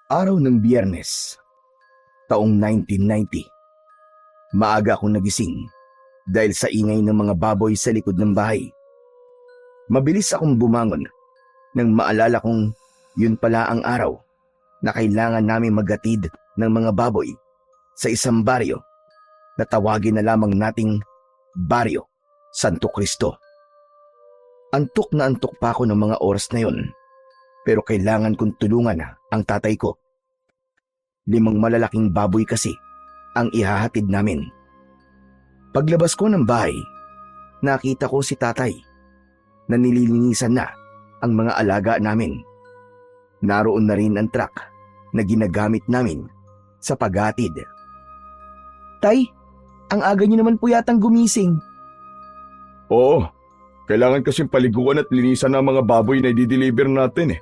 Araw ng Biyernes, taong 1990. Maaga akong nagising dahil sa ingay ng mga baboy sa likod ng bahay. Mabilis akong bumangon nang maalala kong yun pala ang araw na kailangan namin maghatid ng mga baboy sa isang baryo na tawagin na lamang nating Baryo Santo Cristo. Antok na antok pa ako ng mga oras na yun, pero kailangan kong tulungan ang tatay ko. 5 malalaking baboy kasi ang ihahatid namin. Paglabas ko ng bahay, nakita ko si tatay na nililinisan na ang mga alaga namin. Naroon na rin ang truck na ginagamit namin sa paghatid. Tay, ang aga niyo naman po yatang gumising. Oo, kailangan kasing paliguan at linisan ng mga baboy na i-deliver natin eh.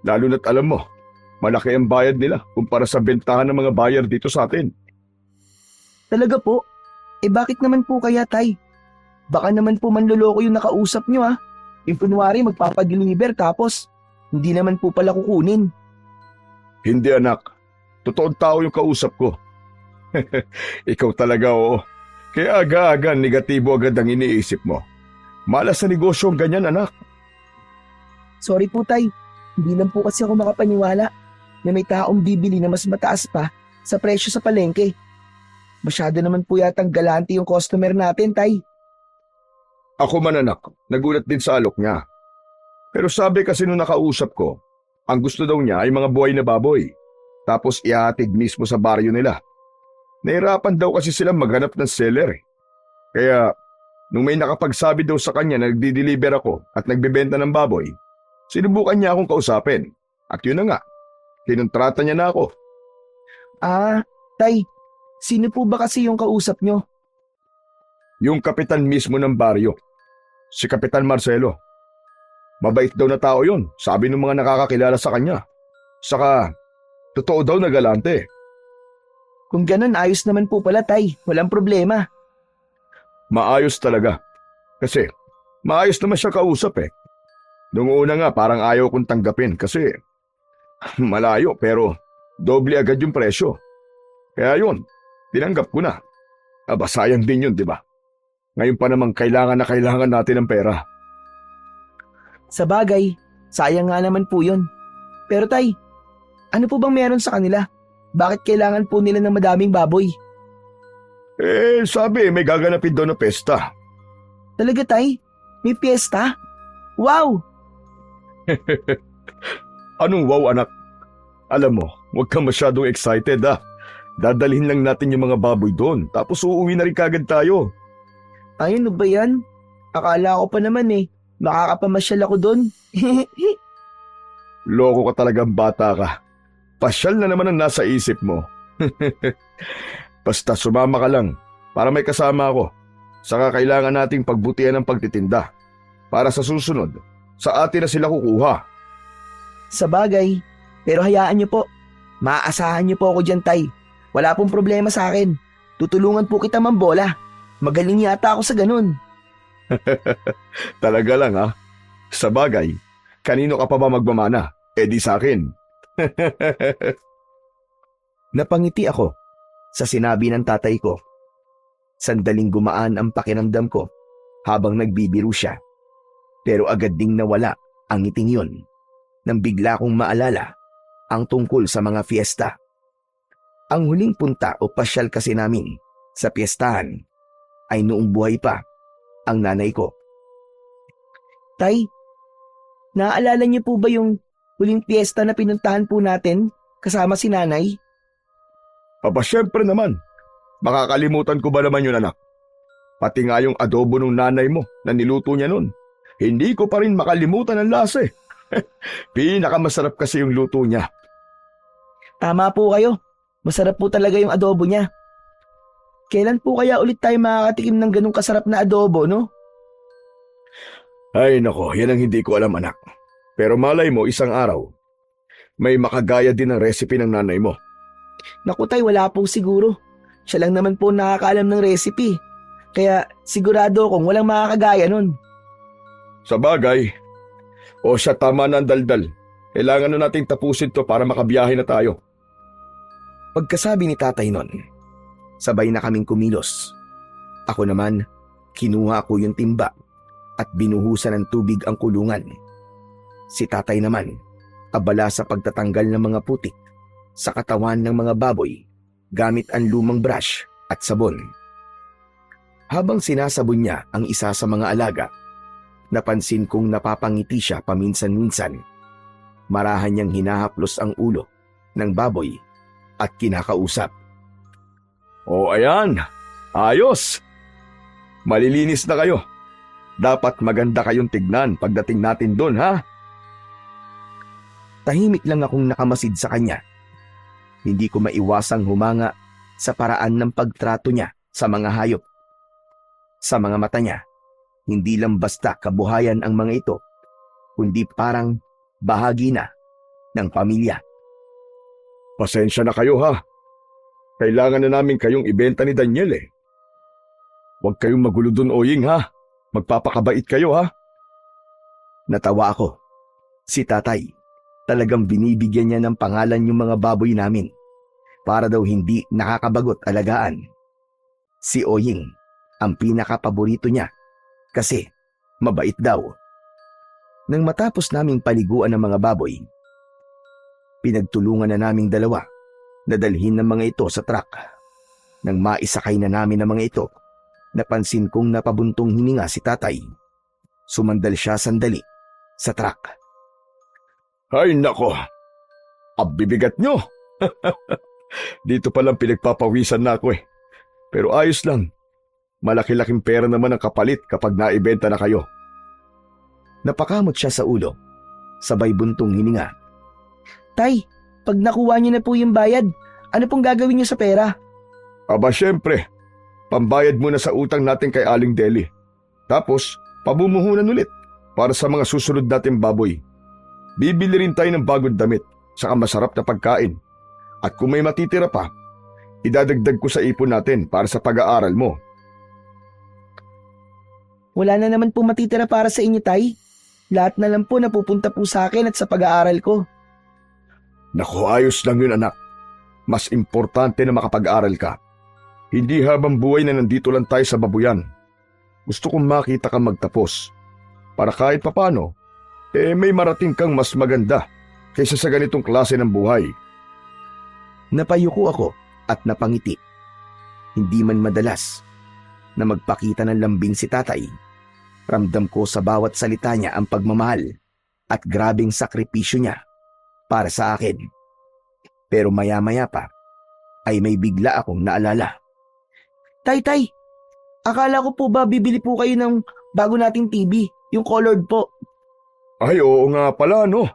Lalo na't alam mo, malaki ang bayad nila kumpara sa bentahan ng mga buyer dito sa atin. Talaga po? Bakit naman po kaya, Tay? Baka naman po manloloko yung nakausap niyo ah. Yung kunwari magpapadeliver tapos hindi naman po pala kukunin. Hindi anak, totoong tao yung kausap ko. Ikaw talaga oo. Kaya aga-aga negatibo agad ang iniisip mo. Malas sa negosyo ang ganyan anak. Sorry po, Tay. Hindi lang po kasi ako makapaniwala na may taong bibili na mas mataas pa sa presyo sa palengke. Masyado naman po yatang galante yung customer natin, Tay. Ako man anak, nagulat din sa alok niya. Pero sabi kasi nung nakausap ko, ang gusto daw niya ay mga buhay na baboy. Tapos ihahatid mismo sa baryo nila. Nahirapan daw kasi silang maghanap ng seller eh. Kaya nung may nakapagsabi daw sa kanya na nagdi-deliver ako at nagbebenta ng baboy, sinubukan niya akong kausapin. At yun na nga, kinontrata niya na ako. Ah, Tay, sino po ba kasi yung kausap nyo? Yung kapitan mismo ng baryo, si Kapitan Marcelo. Mabait daw na tao yun, sabi ng mga nakakakilala sa kanya. Saka, totoo daw na galante. Kung ganun, ayos naman po pala, Tay. Walang problema. Maayos talaga. Kasi, maayos naman siya kausap eh. Noong una nga parang ayaw kong tanggapin kasi malayo pero doble agad yung presyo. Kaya yun, tinanggap ko na. Aba sayang din yun, di ba? Ngayon pa namang kailangan na kailangan natin ng pera. Sa bagay, sayang nga naman po yun. Pero Tay, ano po bang meron sa kanila? Bakit kailangan po nila ng madaming baboy? Sabi may gaganapin daw na pesta. Talaga, Tay? May piyesta? Wow! Anong wow anak? Alam mo, huwag kang masyadong excited ah. Dadalhin lang natin yung mga baboy doon tapos uuwi na rin kagad tayo. Ay, ano ba yan? Akala ko pa naman makakapamasyal ako doon. Loko ka talagang bata ka. Pasyal na naman ang nasa isip mo. Basta sumama ka lang para may kasama ako. Saka kailangan nating pagbutihan ng pagtitinda. Para sa susunod, sa atin na sila kukuha. Sa bagay, pero hayaan niyo po. Maaasahan niyo po ako dyan, Tay. Wala pong problema sa akin. Tutulungan po kita mambola. Magaling yata ako sa ganun. Talaga lang ha. Sa bagay, kanino ka pa ba magmamana? Di sa akin. Napangiti ako sa sinabi ng tatay ko. Sandaling gumaan ang pakiramdam ko habang nagbibiro siya. Pero agad ding nawala ang ngiting yun nang bigla kong maalala ang tungkol sa mga fiesta. Ang huling punta o pasyal kasi namin sa piyestahan ay noong buhay pa ang nanay ko. Tay, naaalala niyo po ba yung huling piyesta na pinuntahan po natin kasama si nanay? Aba syempre naman. Makakalimutan ko ba naman yun anak? Pati nga yung adobo ng nanay mo na niluto niya nun. Hindi ko pa rin makalimutan ang lasa eh. Pinakamasarap kasi yung luto niya. Tama po kayo. Masarap po talaga yung adobo niya. Kailan po kaya ulit tayo makakatikim ng ganong kasarap na adobo, no? Ay nako, yan ang hindi ko alam anak. Pero malay mo isang araw, may makagaya din ng recipe ng nanay mo. Naku Tay, wala po siguro. Siya lang naman po nakakaalam ng recipe. Kaya sigurado akong walang makakagaya nun. Sa bagay, o siya tama na ang daldal. Kailangan na nating tapusin to para makabiyahe na tayo. Pagkasabi ni tatay nun, sabay na kaming kumilos. Ako naman, kinuha ko yung timba at binuhusan ng tubig ang kulungan. Si tatay naman, abala sa pagtatanggal ng mga putik sa katawan ng mga baboy gamit ang lumang brush at sabon. Habang sinasabon niya ang isa sa mga alaga, napansin kong napapangiti siya paminsan-minsan. Marahan niyang hinahaplos ang ulo ng baboy at kinakausap. O ayan, ayos! Malilinis na kayo. Dapat maganda kayong tignan pagdating natin doon, ha? Tahimik lang akong nakamasid sa kanya. Hindi ko maiwasang humanga sa paraan ng pagtrato niya sa mga hayop. Sa mga mata niya, hindi lang basta kabuhayan ang mga ito, kundi parang bahagi na ng pamilya. Pasensya na kayo, ha? Kailangan na namin kayong ibenta ni Daniel, eh. Huwag kayong magulo dun, Oying, ha? Magpapakabait kayo, ha? Natawa ako. Si tatay, talagang binibigyan niya ng pangalan yung mga baboy namin para daw hindi nakakabagot alagaan. Si Oying, ang pinakapaborito niya kasi mabait daw. Nang matapos naming paliguan ng mga baboy, pinagtulungan na naming dalawa na dalhin ng mga ito sa truck. Nang maisakay na namin ang mga ito, napansin kong napabuntong hininga si tatay. Sumandal siya sandali sa truck. Ay, nako! Abibigat nyo! Dito palang pinagpapawisan na ako, eh. Pero ayos lang. Malaki-laking pera naman ang kapalit kapag naibenta na kayo. Napakamot siya sa ulo, sabay buntong hininga. Tay, pag nakuha niyo na po yung bayad, ano pong gagawin niyo sa pera? Aba, syempre. Pambayad muna sa utang natin kay Aling Deli. Tapos, pabumuhunan ulit para sa mga susunod nating baboy. Bibili rin tayo ng bagong damit, saka masarap na pagkain. At kung may matitira pa, idadagdag ko sa ipon natin para sa pag-aaral mo. Wala na naman po matitira para sa inyo, Tay. Lahat na lang po napupunta po sa akin at sa pag-aaral ko. Naku, ayos lang yun, anak. Mas importante na makapag-aral ka. Hindi habang buhay na nandito lang tayo sa babuyan. Gusto kong makita kang magtapos. Para kahit papano, may marating kang mas maganda kaysa sa ganitong klase ng buhay. Napayuko ako at napangiti. Hindi man madalas na magpakita ng lambing si tatay. Ramdam ko sa bawat salita niya ang pagmamahal at grabing sakripisyo niya para sa akin. Pero maya-maya pa ay may bigla akong naalala. Tay, akala ko po ba bibili po kayo ng bago nating TV, yung colored po. Ay, oo nga pala, no?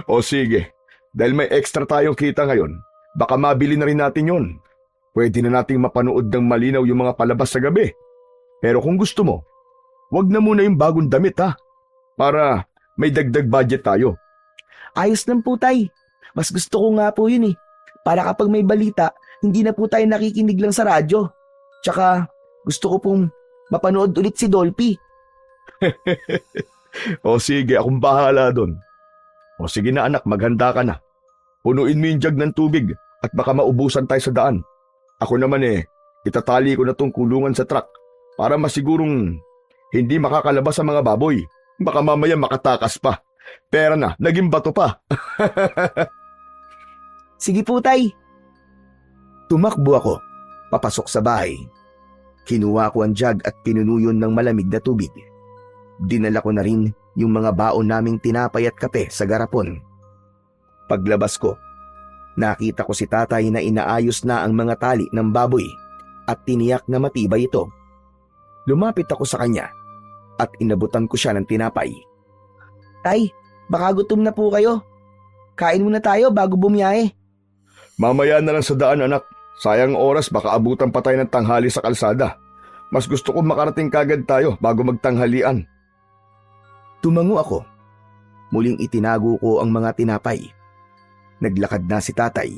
O sige, dahil may extra tayong kita ngayon, baka mabili na rin natin yon. Pwede na nating mapanood ng malinaw yung mga palabas sa gabi. Pero kung gusto mo, wag na muna yung bagong damit, ha? Para may dagdag budget tayo. Ayos lang po, Tay. Mas gusto ko nga po yun, eh. Para kapag may balita, hindi na po tayo nakikinig lang sa radyo. Tsaka gusto ko pong mapanood ulit si Dolphy. O sige, akong bahala doon. O sige na, anak, maghanda ka na. Punuin mo yung jug ng tubig at baka maubusan tayo sa daan. Ako naman itatali ko na tong kulungan sa truck para masigurong hindi makakalabas ang mga baboy. Baka mamaya makatakas pa. Pera na, naging bato pa. Sige po, Tay. Tumakbo ako, papasok sa bahay. Kinuha ko ang jug at pinunuyon ng malamig na tubig. Dinala ko na rin yung mga baon naming tinapay at kape sa garapon. Paglabas ko, nakita ko si tatay na inaayos na ang mga tali ng baboy at tiniyak na matibay ito. Lumapit ako sa kanya at inabutan ko siya ng tinapay. Tay, baka gutom na po kayo. Kain muna tayo bago bumiyahe. Mamaya na lang sa daan, anak. Sayang oras, baka abutan pa tayo ng tanghali sa kalsada. Mas gusto kong makarating kagad tayo bago magtanghalian. Tumango ako. Muling itinago ko ang mga tinapay. Naglakad na si tatay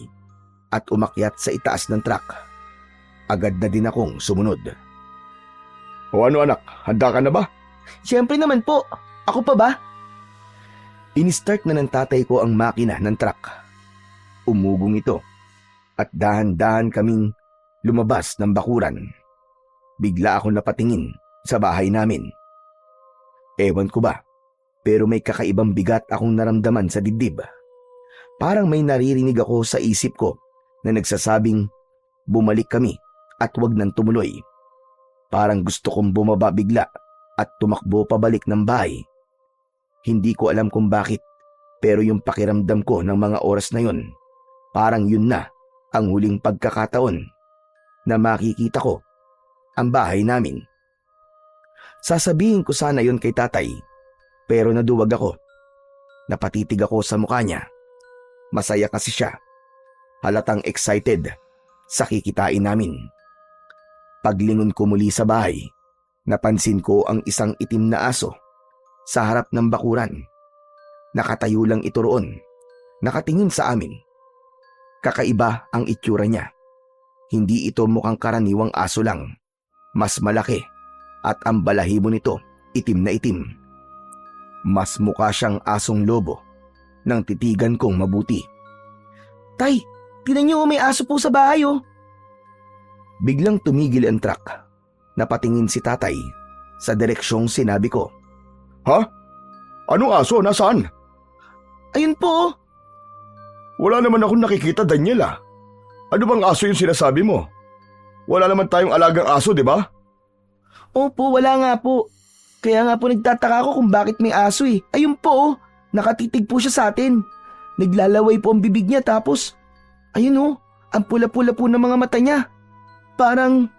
at umakyat sa itaas ng truck. Agad na din akong sumunod. O ano, anak, handa ka na ba? Siyempre naman po. Ako pa ba? Inistart na ng tatay ko ang makina ng truck. Umugong ito at dahan-dahan kaming lumabas ng bakuran. Bigla ako napatingin sa bahay namin. Ewan ko ba, pero may kakaibang bigat akong naramdaman sa dibdib. Parang may naririnig ako sa isip ko na nagsasabing bumalik kami at wag nang tumuloy. Parang gusto kong bumaba bigla at tumakbo pabalik ng bahay. Hindi ko alam kung bakit, pero yung pakiramdam ko ng mga oras na yun, parang yun na ang huling pagkakataon na makikita ko ang bahay namin. Sasabihin ko sana yun kay tatay, pero naduwag ako. Napatitig ako sa mukha niya. Masaya kasi siya. Halatang excited sa kikitain namin. Paglingon ko muli sa bahay, napansin ko ang isang itim na aso sa harap ng bakuran. Nakatayo lang ito roon, nakatingin sa amin. Kakaiba ang itsura niya. Hindi ito mukhang karaniwang aso lang. Mas malaki at ang balahibo nito itim na itim. Mas mukha siyang asong lobo nang titigan kong mabuti. Tay, tinan niyo may aso po sa bahay oh. Biglang tumigil ang truck. Napatingin si tatay sa direksyong sinabi ko. Ha? Anong aso? Nasaan? Ayun po oh. Wala naman akong nakikita, Daniela. Ano bang aso yung sinasabi mo? Wala naman tayong alagang aso, di ba? Opo, wala nga po. Kaya nga po nagtataka ako kung bakit may aso eh. Ayun po oh, nakatitig po siya sa atin. Naglalaway po ang bibig niya tapos, ayun oh, ang pula-pula po ng mga mata niya. Parang...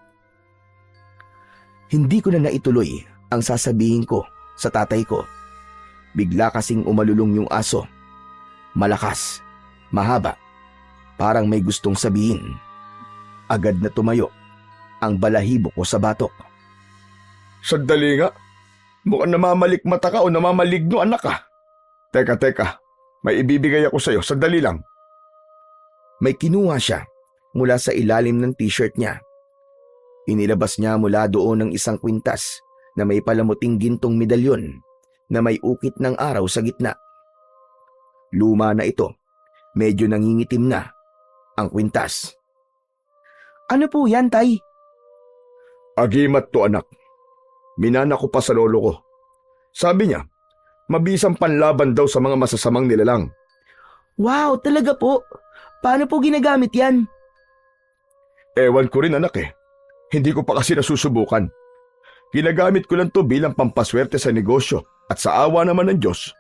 Hindi ko na naituloy ang sasabihin ko sa tatay ko. Bigla kasing umalulong yung aso. Malakas, mahaba, parang may gustong sabihin. Agad na tumayo ang balahibo ko sa batok. Sandali nga. Mukhang namamalikmata ka o namamaligno, anak ka. Teka. May ibibigay ako sa'yo. Sandali lang. May kinuha siya mula sa ilalim ng t-shirt niya. Inilabas niya mula doon ng isang kwintas na may palamuting gintong medalyon na may ukit ng araw sa gitna. Luma na ito. Medyo nangingitim na ang kwintas. Ano po yan, tay? Agimat to, anak. Minana ko pa sa lolo ko. Sabi niya, mabisang panlaban daw sa mga masasamang nilalang. Wow, talaga po. Paano po ginagamit yan? Ewan ko rin, anak eh. Hindi ko pa kasi nasusubukan. Ginagamit ko lang to bilang pampaswerte sa negosyo at sa awa naman ng Diyos,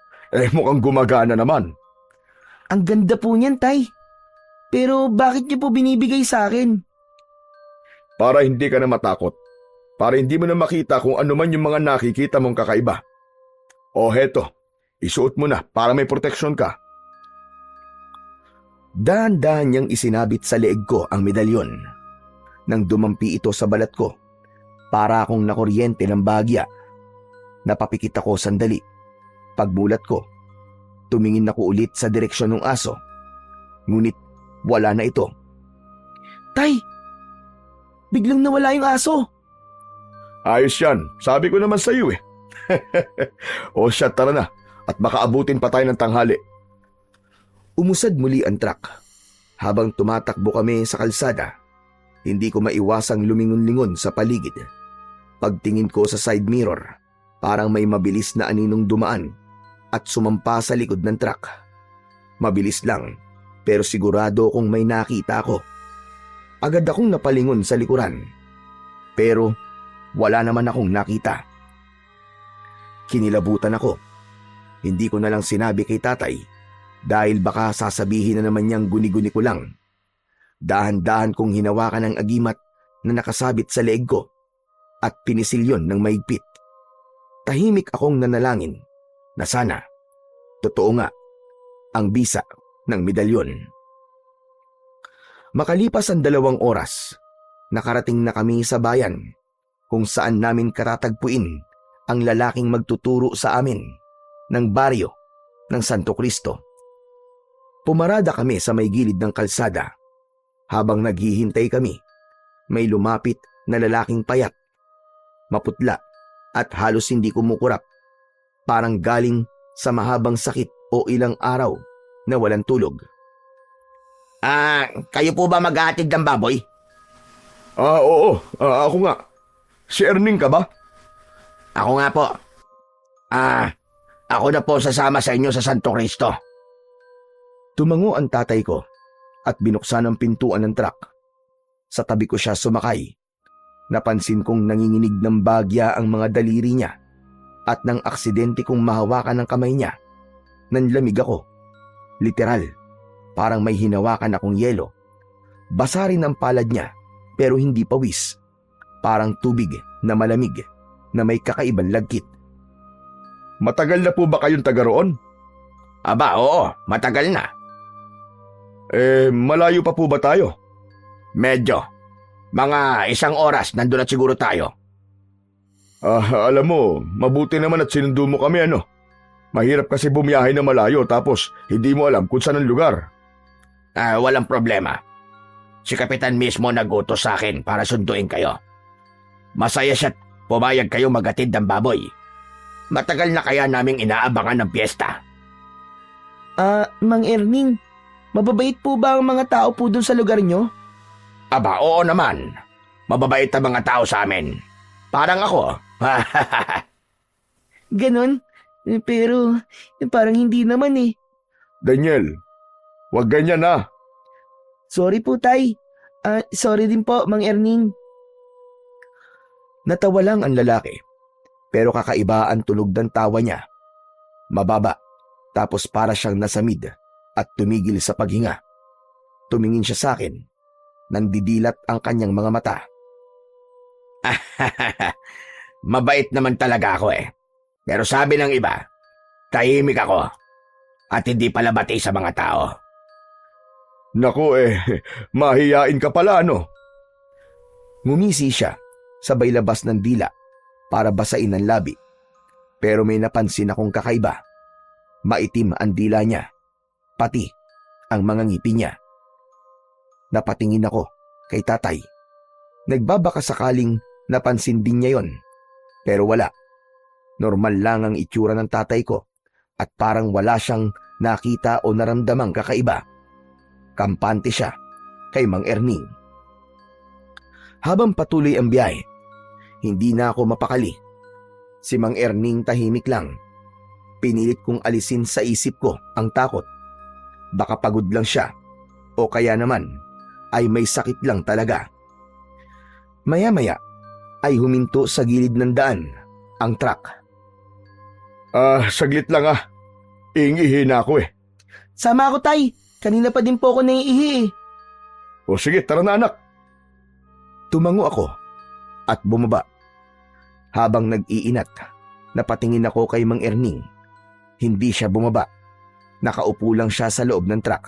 mukhang gumagana naman. Ang ganda po niyan, tay. Pero bakit niyo po binibigay sa akin? Para hindi ka na matakot. Para hindi mo na makita kung ano man yung mga nakikita mong kakaiba. O heto, isuot mo na para may proteksyon ka. Dahan-dahan niyang isinabit sa leeg ko ang medalyon. Nang dumampi ito sa balat ko, para akong nakuryente ng bagya. Napapikit ako sandali. Pagbulat ko, tumingin ako ulit sa direksyon ng aso. Ngunit wala na ito. Tay, biglang nawala yung aso. Ayos yan, sabi ko naman sa iyo eh. O siya, tara na at baka abutin pa tayo ng tanghali. Umusad muli ang truck. Habang tumatakbo kami sa kalsada, hindi ko maiwasang lumingon-lingon sa paligid. Pagtingin ko sa side mirror, parang may mabilis na aninong dumaan at sumampa sa likod ng truck. Mabilis lang, pero sigurado kong may nakita ako. Agad akong napalingon sa likuran. Pero wala naman akong nakita. Kinilabutan ako. Hindi ko na lang sinabi kay tatay dahil baka sasabihin na naman niyang guni-guni ko lang. Dahan-dahan kong hinawakan ang agimat na nakasabit sa leeg ko at pinisilyon ng maigpit. Tahimik akong nanalangin na sana totoo nga ang bisa ng medalyon. Makalipas ang 2 oras, nakarating na kami sa bayan kung saan namin katatagpuin ang lalaking magtuturo sa amin ng baryo ng Santo Cristo. Pumarada kami sa may gilid ng kalsada. Habang naghihintay kami, may lumapit na lalaking payat, maputla at halos hindi kumukurap, parang galing sa mahabang sakit o ilang araw na walang tulog. Kayo po ba maghahatid ng baboy? Oo. Ako nga. Si Erning ka ba? Ako nga po. Ako na po sasama sa inyo sa Santo Cristo. Tumango ang tatay ko at binuksan ang pintuan ng truck. Sa tabi ko siya sumakay. Napansin kong nanginginig ng bagya ang mga daliri niya at nang aksidente kong mahawakan ng kamay niya, nanlamig ako. Literal, parang may hinawakan akong yelo. Basa rin ang palad niya pero hindi pawis. Parang tubig na malamig na may kakaibang lagkit. Matagal na po ba kayong taga roon? Aba, oo, matagal na. Malayo pa po ba tayo? Medyo. Mga 1 oras nandun na siguro tayo. Alam mo, mabuti naman at sinundo mo kami Mahirap kasi bumiyahe na malayo tapos hindi mo alam kung saan ang lugar. Walang problema. Si Kapitan mismo nag-utos sa akin para sunduin kayo. Masaya siya't pumayag kayo maghatid ng baboy. Matagal na kaya naming inaabangan ng piyesta. Mang Erning, mababait po ba ang mga tao po dun sa lugar nyo? Aba, oo naman. Mababait ang mga tao sa amin. Parang ako. Ganon? Pero parang hindi naman eh. Daniel, wag ganyan na. Sorry po, Tay. Sorry din po, Mang Erning. Natawa lang ang lalaki, pero kakaiba ang tunog ng tawa niya. Mababa, tapos para siyang nasamid at tumigil sa paghinga. Tumingin siya sa akin. Nandidilat ang kanyang mga mata. Mabait naman talaga ako eh. Pero sabi ng iba, tahimik ako at hindi pala bati sa mga tao. Naku mahiyain ka pala Ngumisi siya, sabay labas ng dila para basain ang labi. Pero may napansin akong kakaiba. Maitim ang dila niya, pati ang mga ngipin niya. Napatingin ako kay tatay. Nagbabaka sakaling napansin din niya yon. Pero wala. Normal lang ang itsura ng tatay ko at parang wala siyang nakita o naramdamang kakaiba. Kampante siya kay Mang Erning. Habang patuloy ang biyahe, hindi na ako mapakali. Si Mang Erning tahimik lang. Pinilit kong alisin sa isip ko ang takot. Baka pagod lang siya o kaya naman ay may sakit lang talaga. Maya-maya ay huminto sa gilid ng daan ang truck. Saglit lang Iingihi na ako Sama ako, Tay. Kanina pa din po ako naiihi eh. O sige, tara na anak. Tumango ako at bumaba. Habang nag-iinat, napatingin ako kay Mang Erning. Hindi siya bumaba. Nakaupo lang siya sa loob ng truck.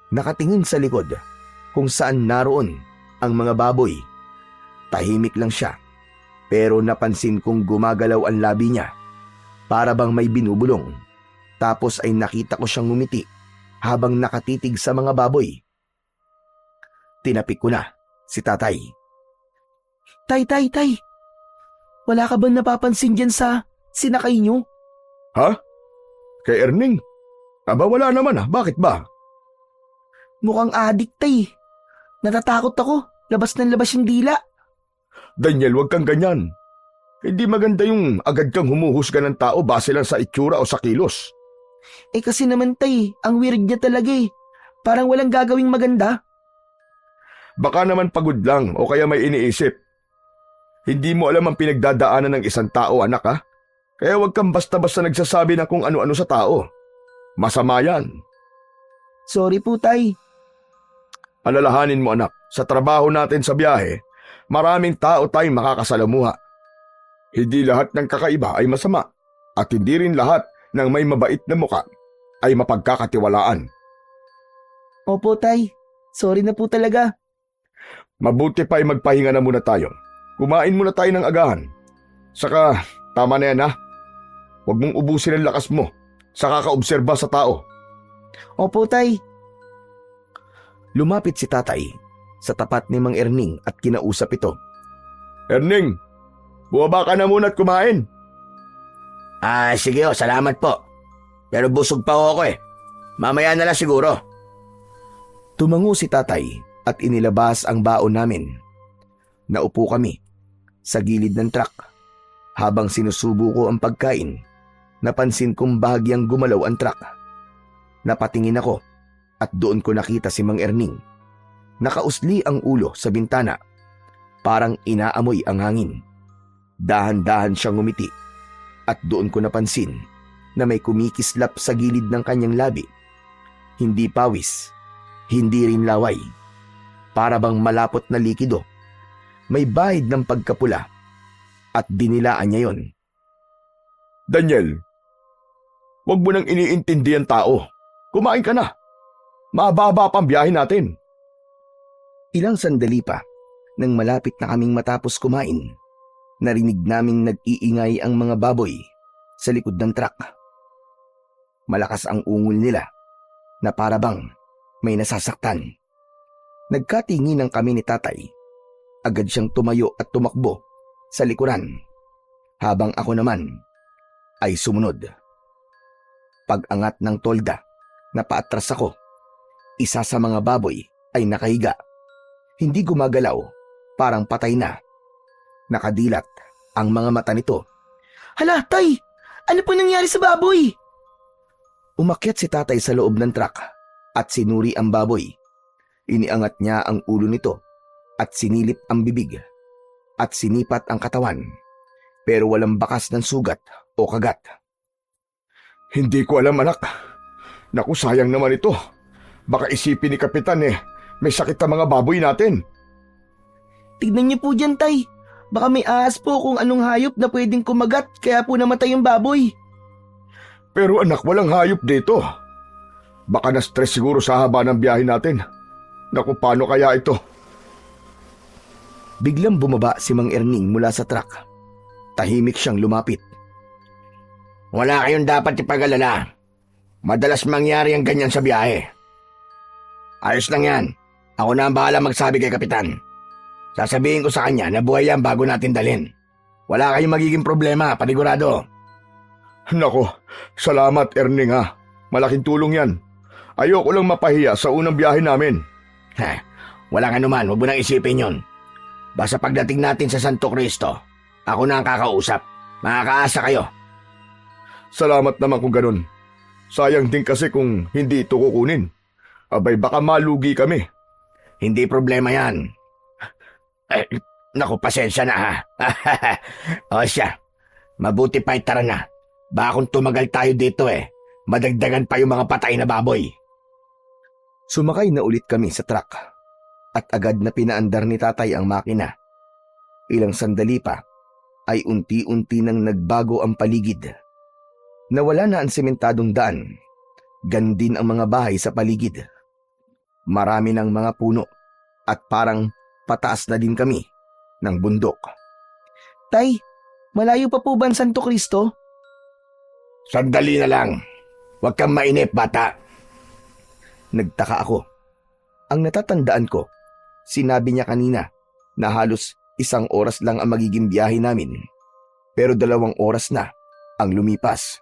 Nakatingin sa likod kung saan naroon ang mga baboy. Tahimik lang siya, pero napansin kong gumagalaw ang labi niya. Para bang may binubulong. Tapos ay nakita ko siyang ngumiti habang nakatitig sa mga baboy. Tinapik ko na si tatay. Tay. Wala ka bang napapansin dyan sa sinakay nyo? Ha? Kay Erning? Aba wala naman Bakit ba? Mukhang adik, Tay. Natatakot ako. Labas ng labas yung dila. Daniel, wag kang ganyan. Hindi maganda yung agad kang humuhusga ng tao base lang sa itsura o sa kilos. Kasi naman, Tay, ang weird niya talaga eh. Parang walang gagawing maganda. Baka naman pagod lang o kaya may iniisip. Hindi mo alam ang pinagdadaanan ng isang tao, anak Kaya wag kang basta-basta nagsasabi ng kung ano-ano sa tao. Masama yan. Sorry po, Tay. Alalahanin mo, anak, sa trabaho natin sa biyahe, maraming tao tayong makakasalamuha. Hindi lahat ng kakaiba ay masama at hindi rin lahat ng may mabait na muka ay mapagkakatiwalaan. Opo, Tay. Sorry na po talaga. Mabuti pa ay magpahinga na muna tayo. Kumain muna tayo ng agahan. Saka, tama na yan Huwag mong ubusin ang lakas mo sa kakaobserba sa tao. Opo, Tay. Lumapit si tatay sa tapat ni Mang Erning at kinausap ito. Erning, bumaba ka na muna at kumain. Sige salamat po. Pero busog pa ako eh. Mamaya na lang siguro. Tumango si tatay at inilabas ang baon namin. Naupo kami sa gilid ng truck. Habang sinusubo ko ang pagkain, napansin kong bahagyang gumalaw ang truck. Napatingin ako at doon ko nakita si Mang Erning. Nakausli ang ulo sa bintana. Parang inaamoy ang hangin. Dahan-dahan siyang ngumiti at doon ko napansin na may kumikislap sa gilid ng kanyang labi. Hindi pawis, hindi rin laway. Para bang malapot na likido. May bahid ng pagkapula at dinilaan niya yon. Daniel, wag mo nang iniintindi ang tao. Kumain ka na. Mababa pang biyahe natin. Ilang sandali pa, nang malapit na kaming matapos kumain, narinig naming nag-iingay ang mga baboy sa likod ng truck. Malakas ang ungol nila na para bang may nasasaktan. Nagkatinginan kami ni tatay. Agad siyang tumayo at tumakbo sa likuran, habang ako naman ay sumunod. Pag-angat ng tolda na paatras ako, isa sa mga baboy ay nakahiga. Hindi gumagalaw, parang patay na. Nakadilat ang mga mata nito. Hala, tay! Ano po nangyari sa baboy? Umakyat si tatay sa loob ng truck at sinuri ang baboy. Iniangat niya ang ulo nito at sinilip ang bibig at sinipat ang katawan, pero walang bakas ng sugat o kagat. Hindi ko alam, anak. Naku, sayang naman ito. Baka isipin ni Kapitan may sakit ang mga baboy natin. Tignan niyo po dyan, tay. Baka may ahas po kung anong hayop na pwedeng kumagat kaya po namatay yung baboy. Pero anak, walang hayop dito. Baka na-stress siguro sa haba ng biyahe natin. Naku, paano kaya ito? Biglang bumaba si Mang Erning mula sa truck. Tahimik siyang lumapit. Wala kayong dapat ipag-alala. Madalas mangyari ang ganyan sa biyahe. Ayos lang yan. Ako na ang bahala magsabi kay Kapitan. Sasabihin ko sa kanya na buhay yan bago natin dalhin. Wala kayong magiging problema, panigurado. Naku, salamat Erning ha. Malaking tulong yan. Ayoko lang mapahiya sa unang biyahe namin. Walang anuman, huwag mo nang isipin yun. Basta pagdating natin sa Santo Cristo, ako na ang kakausap. Makakaasa kayo. Salamat naman kung ganun. Sayang din kasi kung hindi ito kukunin. Abay, baka malugi kami. Hindi problema yan. Naku, pasensya na ha. O siya, mabuti pa tara na. Baka kung tumagal tayo dito madagdagan pa yung mga patay na baboy. Sumakay na ulit kami sa truck at agad na pinaandar ni tatay ang makina. Ilang sandali pa ay unti-unti nang nagbago ang paligid. Nawala na ang sementadong daan. Gan din ang mga bahay sa paligid. Marami ng mga puno at parang pataas na din kami ng bundok. Tay, malayo pa po ba ang Santo Cristo? Sandali na lang. Huwag kang mainip, bata. Nagtaka ako. Ang natatandaan ko, sinabi niya kanina na halos 1 oras lang ang magiging biyahe namin. Pero 2 oras na ang lumipas.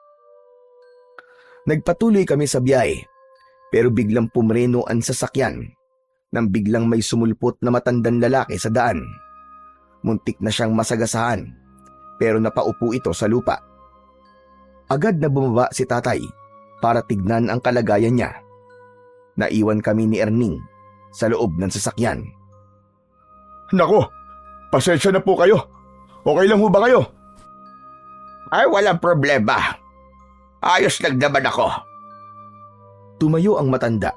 Nagpatuloy kami sa biyahe, pero biglang pumreno ang sasakyan nang biglang may sumulpot na matandang lalaki sa daan. Muntik na siyang masagasaan, pero napaupo ito sa lupa. Agad na bumaba si tatay para tignan ang kalagayan niya. Naiwan kami ni Erning sa loob ng sasakyan. Naku, pasensya na po kayo. Okay lang ho ba kayo? Ay, walang problema. Ayos lang naman ako. Tumayo ang matanda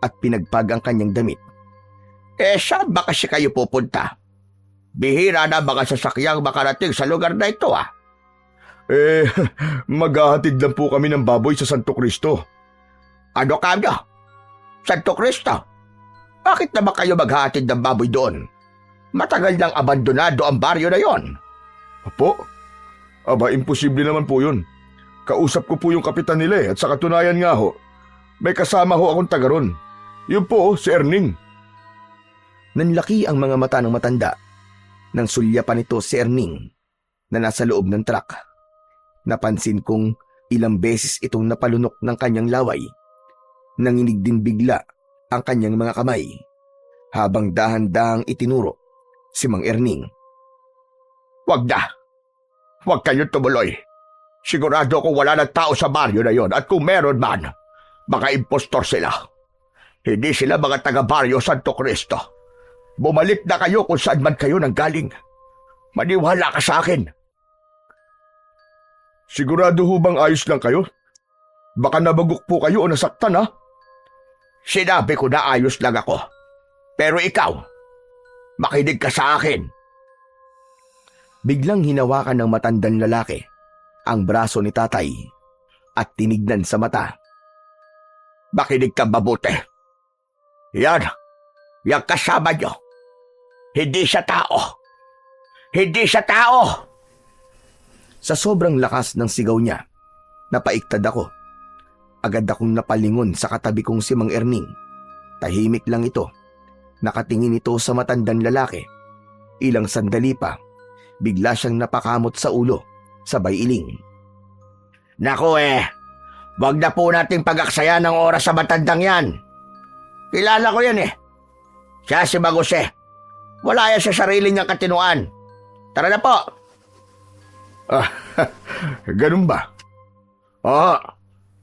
at pinagpag ang kanyang damit. Saan ba kasi kayo pupunta? Bihira na mga sasakyang makarating sa lugar na ito Maghahatid lang po kami ng baboy sa Santo Cristo. Ano kamo? Santo Cristo? Bakit naman kayo maghahatid ng baboy doon? Matagal nang abandonado ang baryo na yon. Apo? Aba, imposible naman po yun. Kausap ko po yung kapitan nila at sa katunayan nga ho, may kasama ho akong taga ron. Yun po, si Erning. Nanlaki ang mga mata ng matanda. Nang sulya pa nito si Erning na nasa loob ng truck. Napansin kong Ilang beses itong napalunok ng kanyang laway. Nanginig din bigla ang kanyang mga kamay habang dahan-dahang itinuro si Mang Erning. Wag na. Huwag kayo tumuloy. Sigurado kung wala ng tao sa baryo na yon at kung meron man, mga impostor sila. Hindi sila mga taga-baryo Santo Cristo. Bumalik na kayo kung saan man kayo nanggaling. Maniwala ka sa akin. Sigurado ho bang ayos lang kayo? Baka nabagok po kayo o nasaktan, ha? Sinabi ko na ayos lang ako. Pero ikaw, makinig ka sa akin. Biglang hinawakan ng matandang lalaki ang braso ni tatay at tinignan sa mata. Makinig ka mabuti. Yan kasama nyo. Hindi siya tao. Hindi siya tao! Sa sobrang lakas ng sigaw niya, napaiktad ako. Agad akong napalingon sa katabi kong si Mang Erning. Tahimik lang ito. Nakatingin ito sa matandang lalaki. Ilang sandali pa, bigla siyang napakamot sa ulo, sabay iling. Naku wag na po nating pag-aksaya ng oras sa matandang yan. Kilala ko yan Siya si Maguse. Wala yan sa sarili niyang katinuan. Tara na po. Ganun ba? Oo,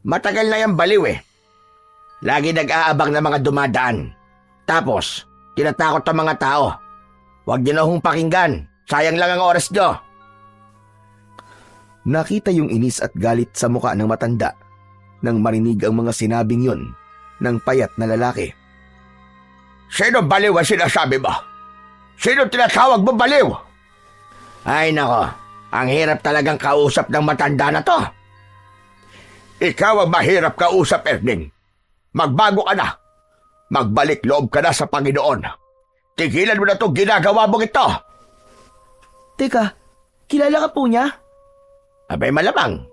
matagal na yan baliw Lagi nag-aabang ng mga dumadaan. Tapos, tinatakot ang mga tao. Huwag niyo na hong pakinggan. Sayang lang ang oras niyo. Nakita yung inis at galit sa muka ng matanda nang marinig ang mga sinabing yun ng payat na lalaki. Sino baliw ang sinasabi mo? Sino tinatawag mo baliw? Ay nako, ang hirap talagang kausap ng matanda na to. Ikaw ang mahirap kausap, Erning. Magbago ka na. Magbalik loob ka na sa Panginoon. Tigilan mo na itong ginagawa mong ito. Teka, kilala ka po niya? Abay malamang,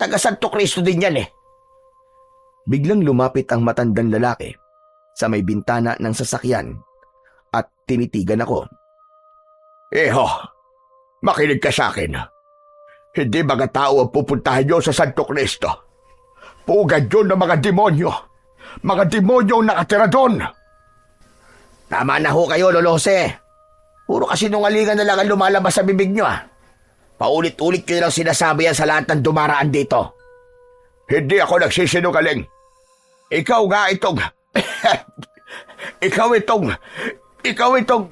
taga Santo Cristo din yan Biglang lumapit ang matandang lalaki sa may bintana ng sasakyan at tinitigan ako. Iho, makinig ka sa akin. Hindi mga tao ang pupuntahan nyo sa Santo Cristo. Pugad yun ng mga demonyo. Mga demonyo ang nakatira doon. Tama na ho kayo, Lolose. Puro kasinungalingan na lang ang lumalabas sa bibig nyo Paulit-ulit kayo lang sinasabi yan sa lahat ng dumaraan dito. Hindi ako nagsisinungaling. Ikaw nga itong... Ikaw itong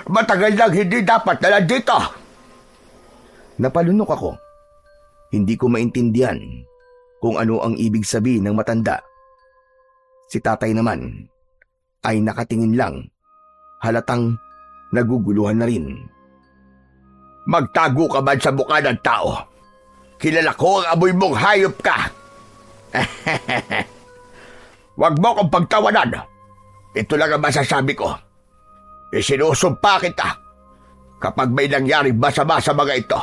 matagal lang hindi dapat na nandito. Napalunok ako. Hindi ko maintindihan kung ano ang ibig sabihin ng matanda. Si tatay naman ay nakatingin lang, halatang naguguluhan na rin. Magtago ka man sa mukha ng tao. Kilala ko ang amoy mong hayop ka. Huwag mo akong pagtawanan. Ito lang ang masasabi ko. Isinusumpa kita. Kapag may nangyari masama sa mga ito,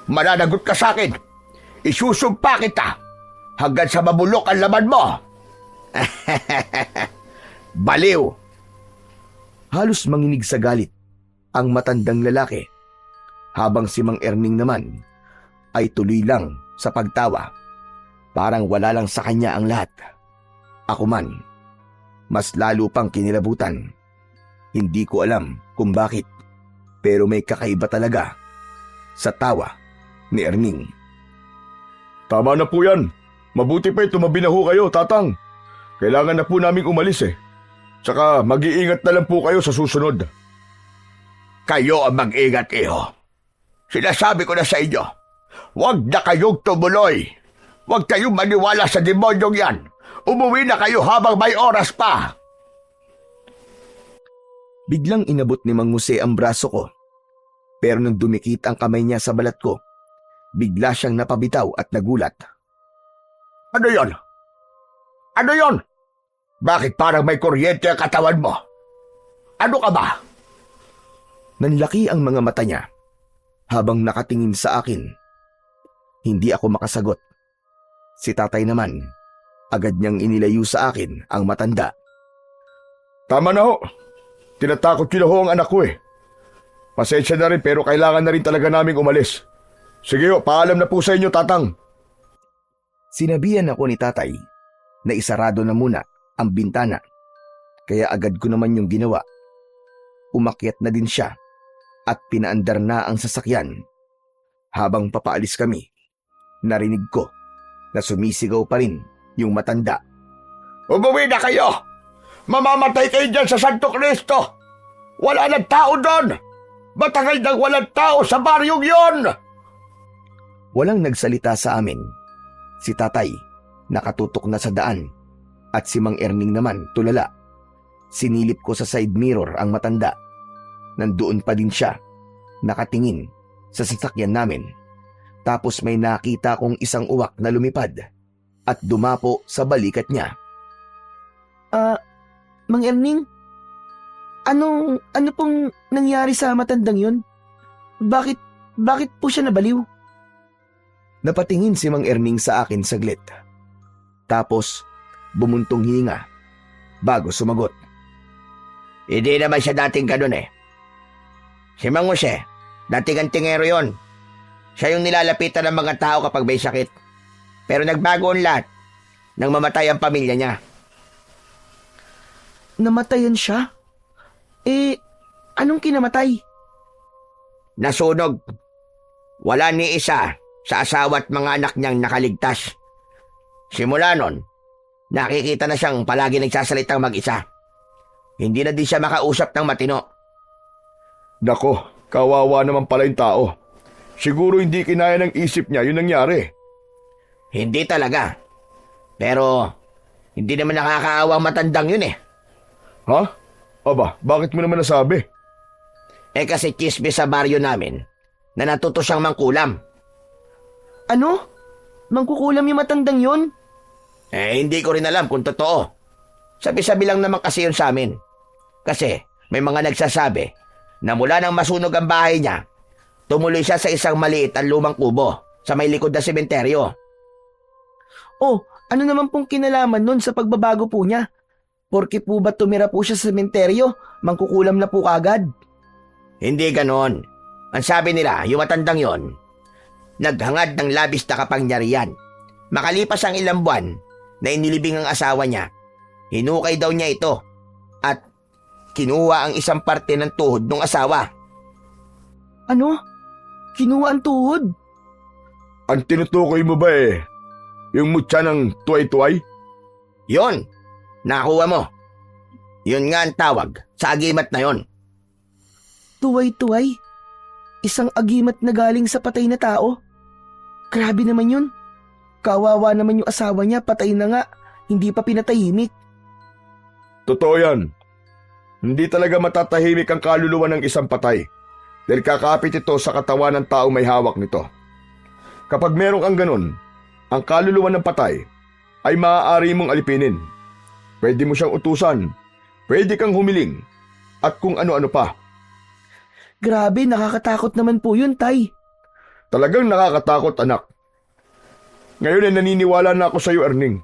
mananagot ka sa akin. Isusumpa kita hanggang sa mabulok ang laman mo. Baliw. Halos manginig sa galit ang matandang lalaki, habang si Mang Erning naman ay tuloy lang sa pagtawa. Parang wala lang sa kanya ang lahat. Ako man, mas lalo pang kinilabutan. Hindi ko alam kung bakit, pero may kakaiba talaga sa tawa ni Erning. Tama na po yan. Mabuti pa tumabi na ho kayo, tatang. Kailangan na po naming umalis Tsaka mag-iingat na lang po kayo sa susunod. Kayo ang mag-ingat, iho. Sinasabi ko na sa inyo, huwag na kayong tumuloy. Huwag kayong maniwala sa demonyong yan. Umuwi na kayo habang may oras pa. Biglang inabot ni Mang Jose ang braso ko. Pero nang dumikit ang kamay niya sa balat ko, bigla siyang napabitaw at nagulat. Ano yon? Ano yon? Bakit parang may kuryente ang katawan mo? Ano ka ba? Nanlaki ang mga mata niya habang nakatingin sa akin. Hindi ako makasagot. Si tatay naman, agad niyang inilayo sa akin ang matanda. Tama na ho. Tinatakot ko na ho ang anak ko Pasensya na rin pero kailangan na rin talaga naming umalis. Sige ho, paalam na po sa inyo, tatang. Sinabihan ako ni tatay na isarado na muna ang bintana, kaya agad ko naman yung ginawa. Umakyat na din siya at pinaandar na ang sasakyan. Habang papaalis kami, narinig ko na sumisigaw pa rin yung matanda. Umuwi na kayo! Mamamatay kayo dyan sa Santo Cristo! Wala nang tao doon! Matagal nang walang tao sa baryong yon! Walang nagsalita sa amin. Si tatay nakatutok na sa daan at si Mang Erning naman tulala. Sinilip ko sa side mirror ang matanda. Nandoon pa din siya, nakatingin sa sasakyan namin. Tapos may nakita kong isang uwak na lumipad at dumapo sa balikat niya. Mang Erning, ano pong nangyari sa matandang yun? Bakit po siya nabaliw? Napatingin si Mang Erning sa akin saglit. Tapos bumuntong hininga bago sumagot. Hindi naman siya dating ganun eh. Si Mang Jose, dating antingero yon. Siya yung nilalapitan ng mga tao kapag may sakit. Pero nagbago ang lahat nang mamatay ang pamilya niya. Namatayan siya? Anong kinamatay? Nasunog. Wala ni isa sa asawa at mga anak niyang nakaligtas. Simula nun, nakikita na siyang palagi nagsasalitang mag-isa. Hindi na din siya makausap ng matino. Nako, kawawa naman pala yung tao. Siguro hindi kinaya ng isip niya yung nangyari. Hindi talaga. Pero, hindi naman nakakaawa matandang yun eh. Ha? Aba, bakit mo naman nasabi? Kasi chismis sa baryo namin na natuto siyang mangkulam. Ano? Mangkukulam yung matandang yun? Hindi ko rin alam kung totoo. Sabi-sabi lang naman kasi yun sa amin. Kasi may mga nagsasabi na mula nang masunog ang bahay niya, tumuloy siya sa isang maliit at lumang kubo sa may likod na sementeryo. Ano naman pong kinalaman nun sa pagbabago po niya? Porke po ba tumira po siya sa sementeryo, mangkukulam na po kagad? Hindi ganon. Ang sabi nila, yung matandang yon, naghangad ng labis na kapangyarihan. Makalipas ang ilang buwan na inilibing ang asawa niya, hinukay daw niya ito at kinuha ang isang parte ng tuhod ng asawa. Ano? Kinuha ang tuhod? Ang tinutukoy mo ba yung mutya ng tuway-tuway? Yon, nakuha mo. Yun nga ang tawag sa agimat na yon. Tuway-tuway? Isang agimat na galing sa patay na tao? Grabe naman yun. Kawawa naman yung asawa niya, patay na nga, hindi pa pinatahimik. Totoo yan. Hindi talaga matatahimik ang kaluluwa ng isang patay dahil kakapit ito sa katawan ng taong may hawak nito. Kapag merong ang ganun, ang kaluluwa ng patay ay maaari mong alipinin. Pwede mo siyang utusan, pwede kang humiling, at kung ano-ano pa. Grabe, nakakatakot naman po yun, Tay. Talagang nakakatakot, anak. Ngayon ay naniniwala na ako sa iyo, Erning.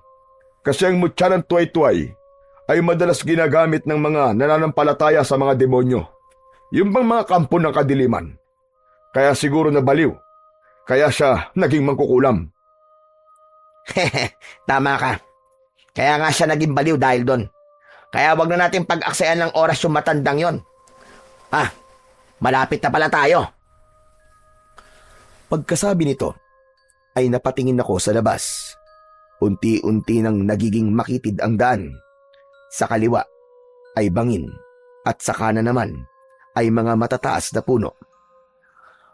Kasi ang mutya ng tuway-tuway ay madalas ginagamit ng mga nananampalataya sa mga demonyo. Yung bang mga kampo ng kadiliman. Kaya siguro nabaliw. Kaya siya naging mangkukulam. Tama ka. Kaya nga siya naging baliw dahil doon. Kaya wag na natin pag-aksayan ng oras yung matandang yon. Malapit na pala tayo. Pagkasabi nito, ay napatingin ako sa labas. Unti-unti nang nagiging makitid ang daan. Sa kaliwa ay bangin at sa kanan naman ay mga matataas na puno.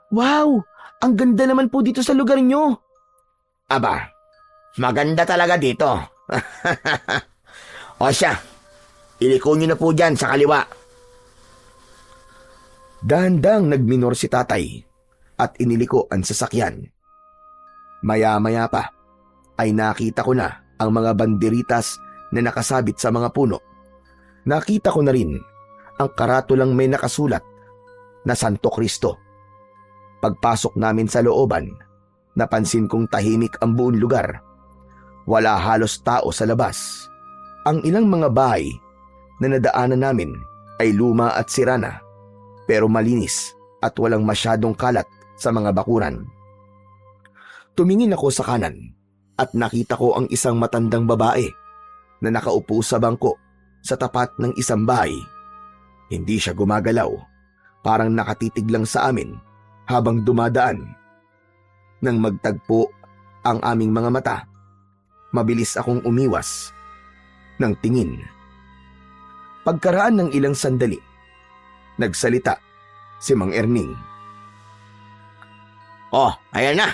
Wow! Ang ganda naman po dito sa lugar nyo. Aba, maganda talaga dito. O siya, iliko nyo na po dyan sa kaliwa. Dahan-dahang nagminor si tatay at iniliko ang sasakyan. Maya-maya pa ay nakita ko na ang mga banderitas na nakasabit sa mga puno. Nakita ko na rin ang karatulang may nakasulat na Santo Cristo. Pagpasok namin sa looban, napansin kong tahimik ang buong lugar. Wala halos tao sa labas. Ang ilang mga bahay na nadaanan namin ay luma at sira na, pero malinis at walang masyadong kalat sa mga bakuran. Tumingin ako sa kanan at nakita ko ang isang matandang babae na nakaupo sa bangko sa tapat ng isang bahay. Hindi siya gumagalaw, parang nakatitig lang sa amin habang dumadaan. Nang magtagpo ang aming mga mata, mabilis akong umiwas ng tingin. Pagkaraan ng ilang sandali, nagsalita si Mang Erning. Oh, ayan na.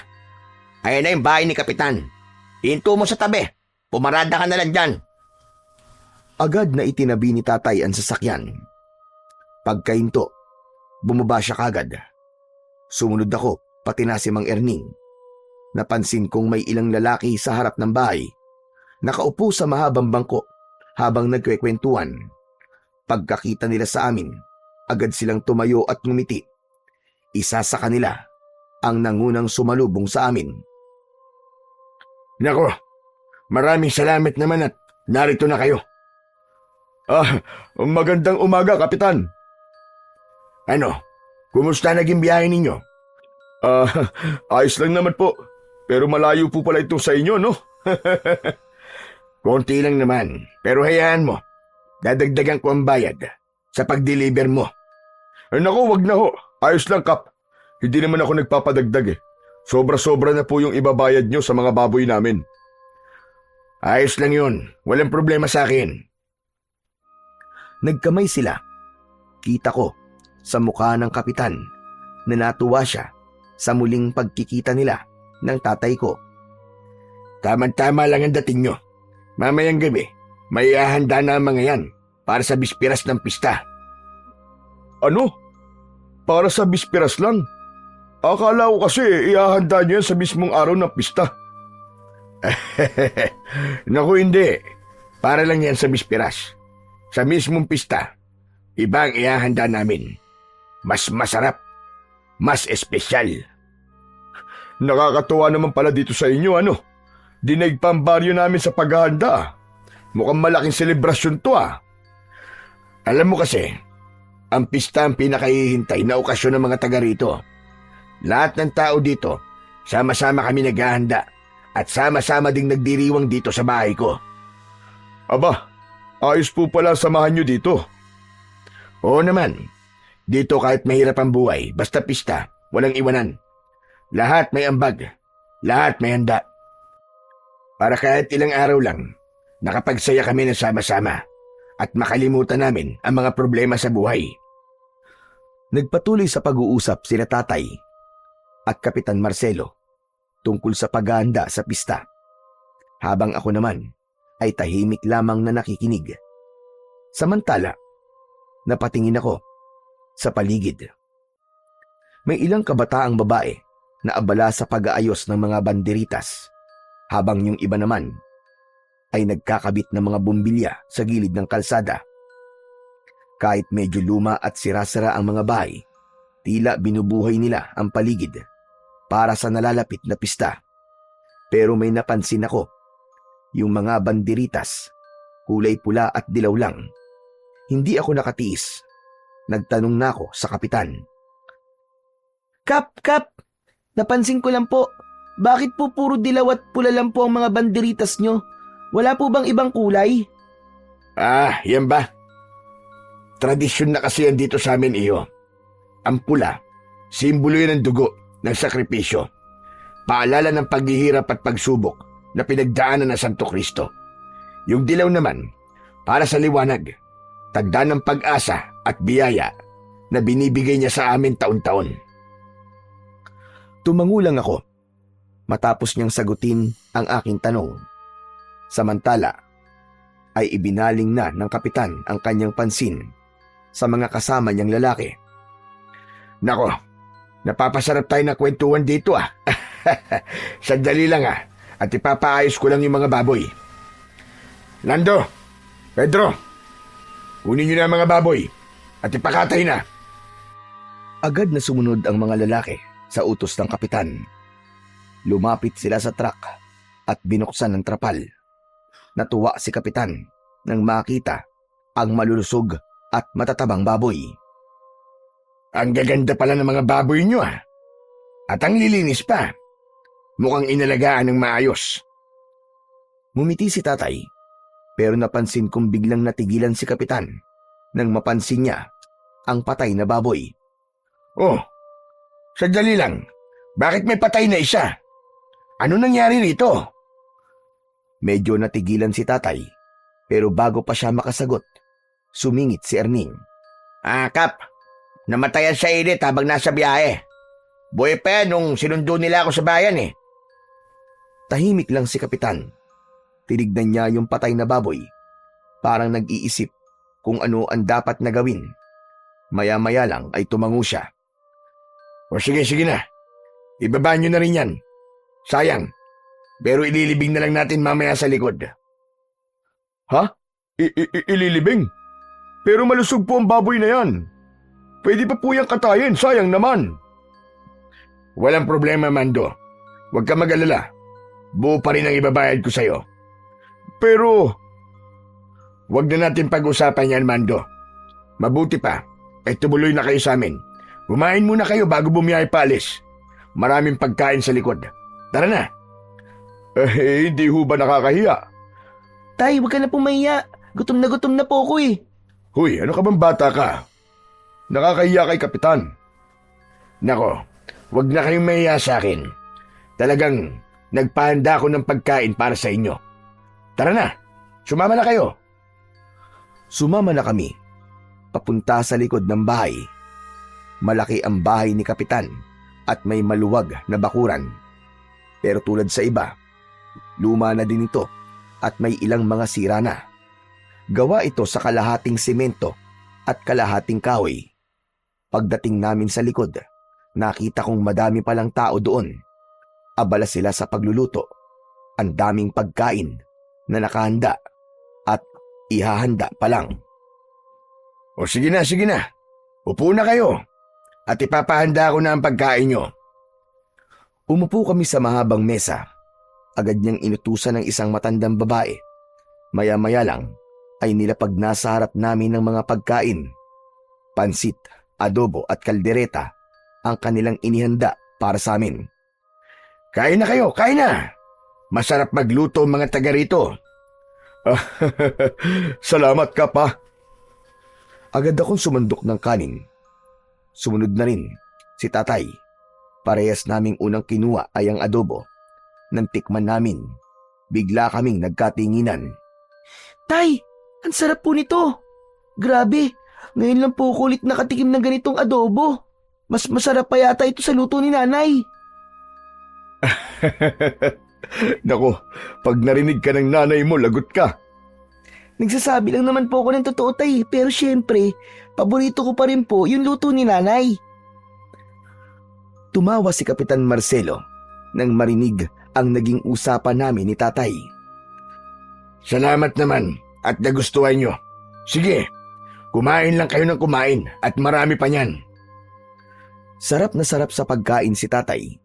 Ayan na yung bahay ni Kapitan. Hinto mo sa tabi. Pumarada ka na lang dyan. Agad na itinabi ni tatay ang sasakyan. Pagkahinto, bumaba siya kagad. Sumunod ako, pati na si Mang Erning. Napansin kong may ilang lalaki sa harap ng bahay. Nakaupo sa mahabang bangko habang nagkwekwentuhan. Pagkakita nila sa amin, agad silang tumayo at ngumiti. Isa sa kanila ang nangunang sumalubong sa amin. Nako, maraming salamat naman at narito na kayo. Magandang umaga, Kapitan. Ano? Kumusta naging biyahe ninyo? Ayos lang naman po. Pero malayo po pala ito sa inyo, no? Konti lang naman, pero hayaan mo. Dadagdagan ko ang bayad sa pag-deliver mo. Naku, wag na ho. Ayos lang, Kap. Hindi naman ako nagpapadagdag eh. Sobra-sobra na po yung ibabayad nyo sa mga baboy namin. Ayos lang yun. Walang problema sa akin. Nagkamay sila. Kita ko sa mukha ng kapitan na natuwa siya sa muling pagkikita nila ng tatay ko. Tama-tama lang ang dating nyo. Mamayang gabi, may ihahanda na ang mga yan para sa bispiras ng pista. Ano? Para sa bispiras lang? Akala ko kasi ihahanda nyo yan sa mismong araw ng pista. Naku, hindi. Para lang yan sa bispiras. Sa mismong pista, ibang ihahanda namin. Mas masarap, mas espesyal. Nakakatuwa naman pala dito sa inyo, ano? Dinaig pa ang baryo namin sa paghahanda. Mukhang malaking selebrasyon to, ah. Alam mo kasi, ang pista ang pinakahihintay na okasyon ng mga taga rito. Lahat ng tao dito, sama-sama kami naghahanda at sama-sama ding nagdiriwang dito sa bahay ko. Aba, ayos po pala ang samahan nyo dito. Oo naman. Dito kahit mahirap ang buhay, basta pista, walang iwanan. Lahat may ambag, lahat may handa. Para kahit ilang araw lang, nakapagsaya kami ng sama-sama at makalimutan namin ang mga problema sa buhay. Nagpatuloy sa pag-uusap sila tatay at Kapitan Marcelo tungkol sa paghahanda sa pista, habang ako naman ay tahimik lamang na nakikinig. Samantala, napatingin ako sa paligid. May ilang kabataang babae na abala sa pag-aayos ng mga banderitas, habang yung iba naman ay nagkakabit ng mga bumbilya sa gilid ng kalsada. Kahit medyo luma at sira-sira ang mga bahay, tila binubuhay nila ang paligid para sa nalalapit na pista. Pero may napansin ako, yung mga banderitas, kulay pula at dilaw lang. Hindi ako nakatiis. Nagtanong na ako sa kapitan. Kap! Napansin ko lang po, bakit po puro dilaw at pula lang po ang mga banderitas nyo? Wala po bang ibang kulay? Yan ba? Tradisyon na kasi yan dito sa amin, iyo. Ang pula, simbolo yan ng dugo, ng sakripisyo. Paalala ng paghihirap at pagsubok na pinagdaanan ng Santo Cristo. Yung dilaw naman, para sa liwanag, tanda ng pag-asa at biyaya na binibigay niya sa amin taon-taon. Tumangulang ako matapos niyang sagutin ang aking tanong. Samantala, ay ibinaling na ng kapitan ang kanyang pansin sa mga kasama niyang lalaki. Nako, napapasarap tayo na kwentuhan dito, ah. Sandali lang, ah, at ipapaayos ko lang yung mga baboy. Nando, Pedro, kunin niyo na ang mga baboy at ipakatay na. Agad na sumunod ang mga lalaki sa utos ng kapitan. Lumapit sila sa truck at binuksan ang trapal. Natuwa si kapitan nang makita ang malulusog at matatabang baboy. Ang gaganda pala ng mga baboy niyo, ah. At ang lilinis pa. Mukhang inalagaan ng maayos. Ngumiti si tatay, pero napansin kong biglang natigilan si kapitan nang mapansin niya ang patay na baboy. Oh, sandali lang. Bakit may patay na isa? Ano nangyari rito? Medyo natigilan si tatay, pero bago pa siya makasagot, sumingit si Erning. Kap, namatayan sa init habang nasa biyahe. Buhay pa yan nung sinundo nila ako sa bayan eh. Tahimik lang si kapitan. Tinignan niya yung patay na baboy. Parang nag-iisip kung ano ang dapat na gawin. Maya-maya lang ay tumango siya. O sige na. Ibaba nyo na rin yan. Sayang. Pero ililibing na lang natin mamaya sa likod. Ha? Ililibing? Pero malusog po ang baboy na yan. Pwede pa po yung katayin, sayang naman. Walang problema, Mando. Huwag ka mag-alala. Buo pa rin ang ibabayad ko sa'yo. Pero, Huwag na natin pag-usapan yan, Mando. Mabuti pa, ay tumuloy na kayo sa amin. Kumain muna kayo bago bumiyahe paalis. Maraming pagkain sa likod. Tara na. hindi ho ba nakakahiya? Tay, huwag ka na pumahiya. Gutom na po ako eh. Huy, ano ka bang bata ka? Nakakahiya kay kapitan. Nako, huwag na kayong mahiya sa akin. Talagang nagpahanda ako ng pagkain para sa inyo. Tara na, sumama na kayo. Sumama na kami, papunta sa likod ng bahay. Malaki ang bahay ni kapitan at may maluwag na bakuran. Pero tulad sa iba, luma na din ito at may ilang mga sira na. Gawa ito sa kalahating semento at kalahating kahoy. Pagdating namin sa likod, nakita kong madami palang tao doon. Abala sila sa pagluluto. Ang daming pagkain na nakahanda at ihahanda pa lang. O sige na. Upo na kayo. At ipapahanda ko na ang pagkain nyo. Umupo kami sa mahabang mesa. Agad niyang inutusan ng isang matandang babae. Maya-maya lang ay nilapag na sa harap namin ng mga pagkain. Pansit, adobo at kaldereta ang kanilang inihanda para sa amin. Kain na kayo, kain na. Masarap magluto ang mga taga rito. Salamat ka pa. Agad akong sumandok ng kanin. Sumunod na rin si tatay. Parehas naming unang kinuha ay ang adobo. Nang tikman namin, bigla kaming nagkatinginan. Tay, ang sarap po nito. Grabe, ngayon lang po ako ulit nakatikim ng ganitong adobo. Mas masarap pa yata ito sa luto ni nanay. Naku, pag narinig ka ng nanay mo, lagot ka. Nagsasabi lang naman po ako ng totoo, tay. Pero syempre, paborito ko pa rin po yung luto ni nanay. Tumawa si Kapitan Marcelo nang marinig ang naging usapan namin ni tatay. Salamat naman at nagustuhan nyo. Sige, kumain lang kayo ng kumain at marami pa niyan. Sarap na sarap sa pagkain si tatay.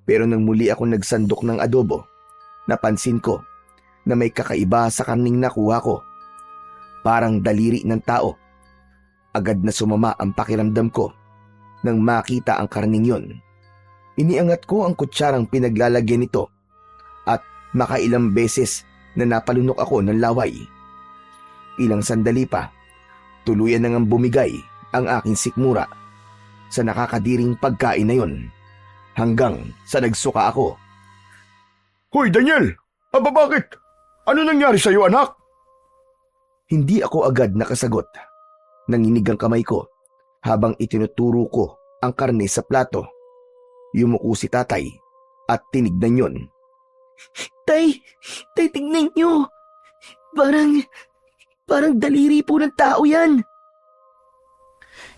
Pero nang muli ako nagsandok ng adobo, napansin ko na may kakaiba sa karning nakuha ko. Parang daliri ng tao. Agad na sumama ang pakiramdam ko nang makita ang karning yon. Iniangat ko ang kutsarang pinaglalagyan nito at makailang beses na napalunok ako ng laway. Ilang sandali pa, tuluyan nang bumigay ang aking sikmura sa nakakadiring pagkain na yon hanggang sa nagsuka ako. Hoy, Daniel! Aba bakit? Ano nangyari sa'yo, anak? Hindi ako agad nakasagot. Nanginig ang kamay ko habang itinuturo ko ang karne sa plato. Yumuko si tatay at tinignan yon. Tay, tignan nyo. Parang daliri po ng tao yan.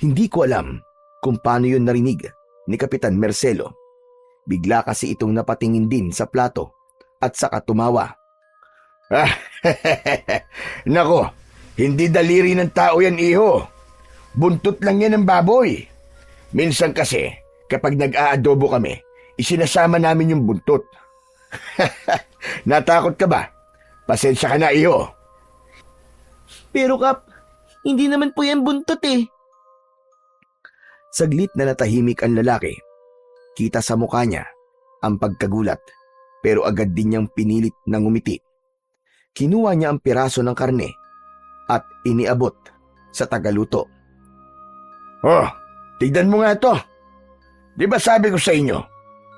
Hindi ko alam kung paano yon narinig ni Kapitan Marcelo. Bigla kasi itong napatingin din sa plato at saka tumawa. Nako, hindi daliri ng tao yan, iho. Buntot lang yan ng baboy. Minsan kasi, kapag nag-aadobo kami, isinasama namin yung buntot. Natakot ka ba? Pasensya ka na, iho. Pero Kap, hindi naman po yan buntot eh. Saglit na natahimik ang lalaki. Kita sa mukha niya ang pagkagulat, pero agad din niyang pinilit na ngumiti Kinuha niya ang piraso ng karne at iniabot sa tagaluto. Oh, tignan mo nga to. Di ba sabi ko sa inyo,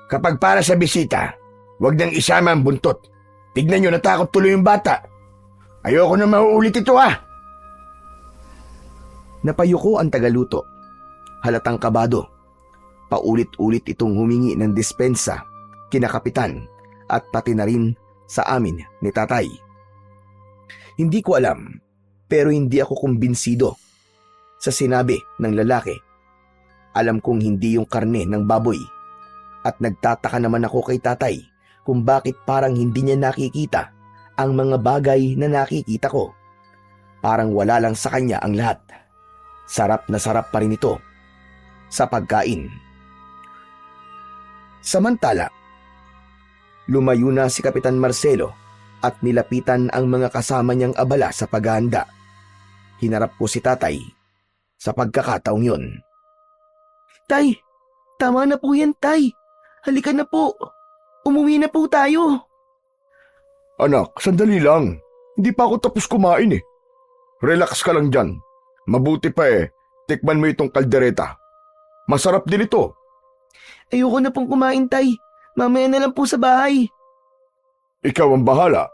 kapag para sa bisita, huwag nang isama ang buntot. Tignan nyo, natakot tuloy yung bata. Ayoko na mauulit ito ha. Napayuko ang tagaluto. Halatang kabado. Paulit-ulit itong humingi ng dispensa kina kapitan at pati na rin sa amin ni tatay. Hindi ko alam, pero hindi ako kumbinsido sa sinabi ng lalaki. Alam kong hindi yung karne ng baboy at nagtataka naman ako kay tatay kung bakit parang hindi niya nakikita ang mga bagay na nakikita ko. Parang wala lang sa kanya ang lahat. Sarap na sarap pa rin ito sa pagkain. Samantala, lumayo na si Kapitan Marcelo at nilapitan ang mga kasama niyang abala sa paghahanda. Hinarap ko si tatay sa pagkakataong yun. Tay, tama na po yan, tay. Halika na po. Umuwi na po tayo. Anak, sandali lang. Hindi pa ako tapos kumain eh. Relax ka lang dyan. Mabuti pa tikman mo itong kaldereta. Masarap din ito. Ayoko na pong kumain, tay. Mamaya na lang po sa bahay. Ikaw ang bahala.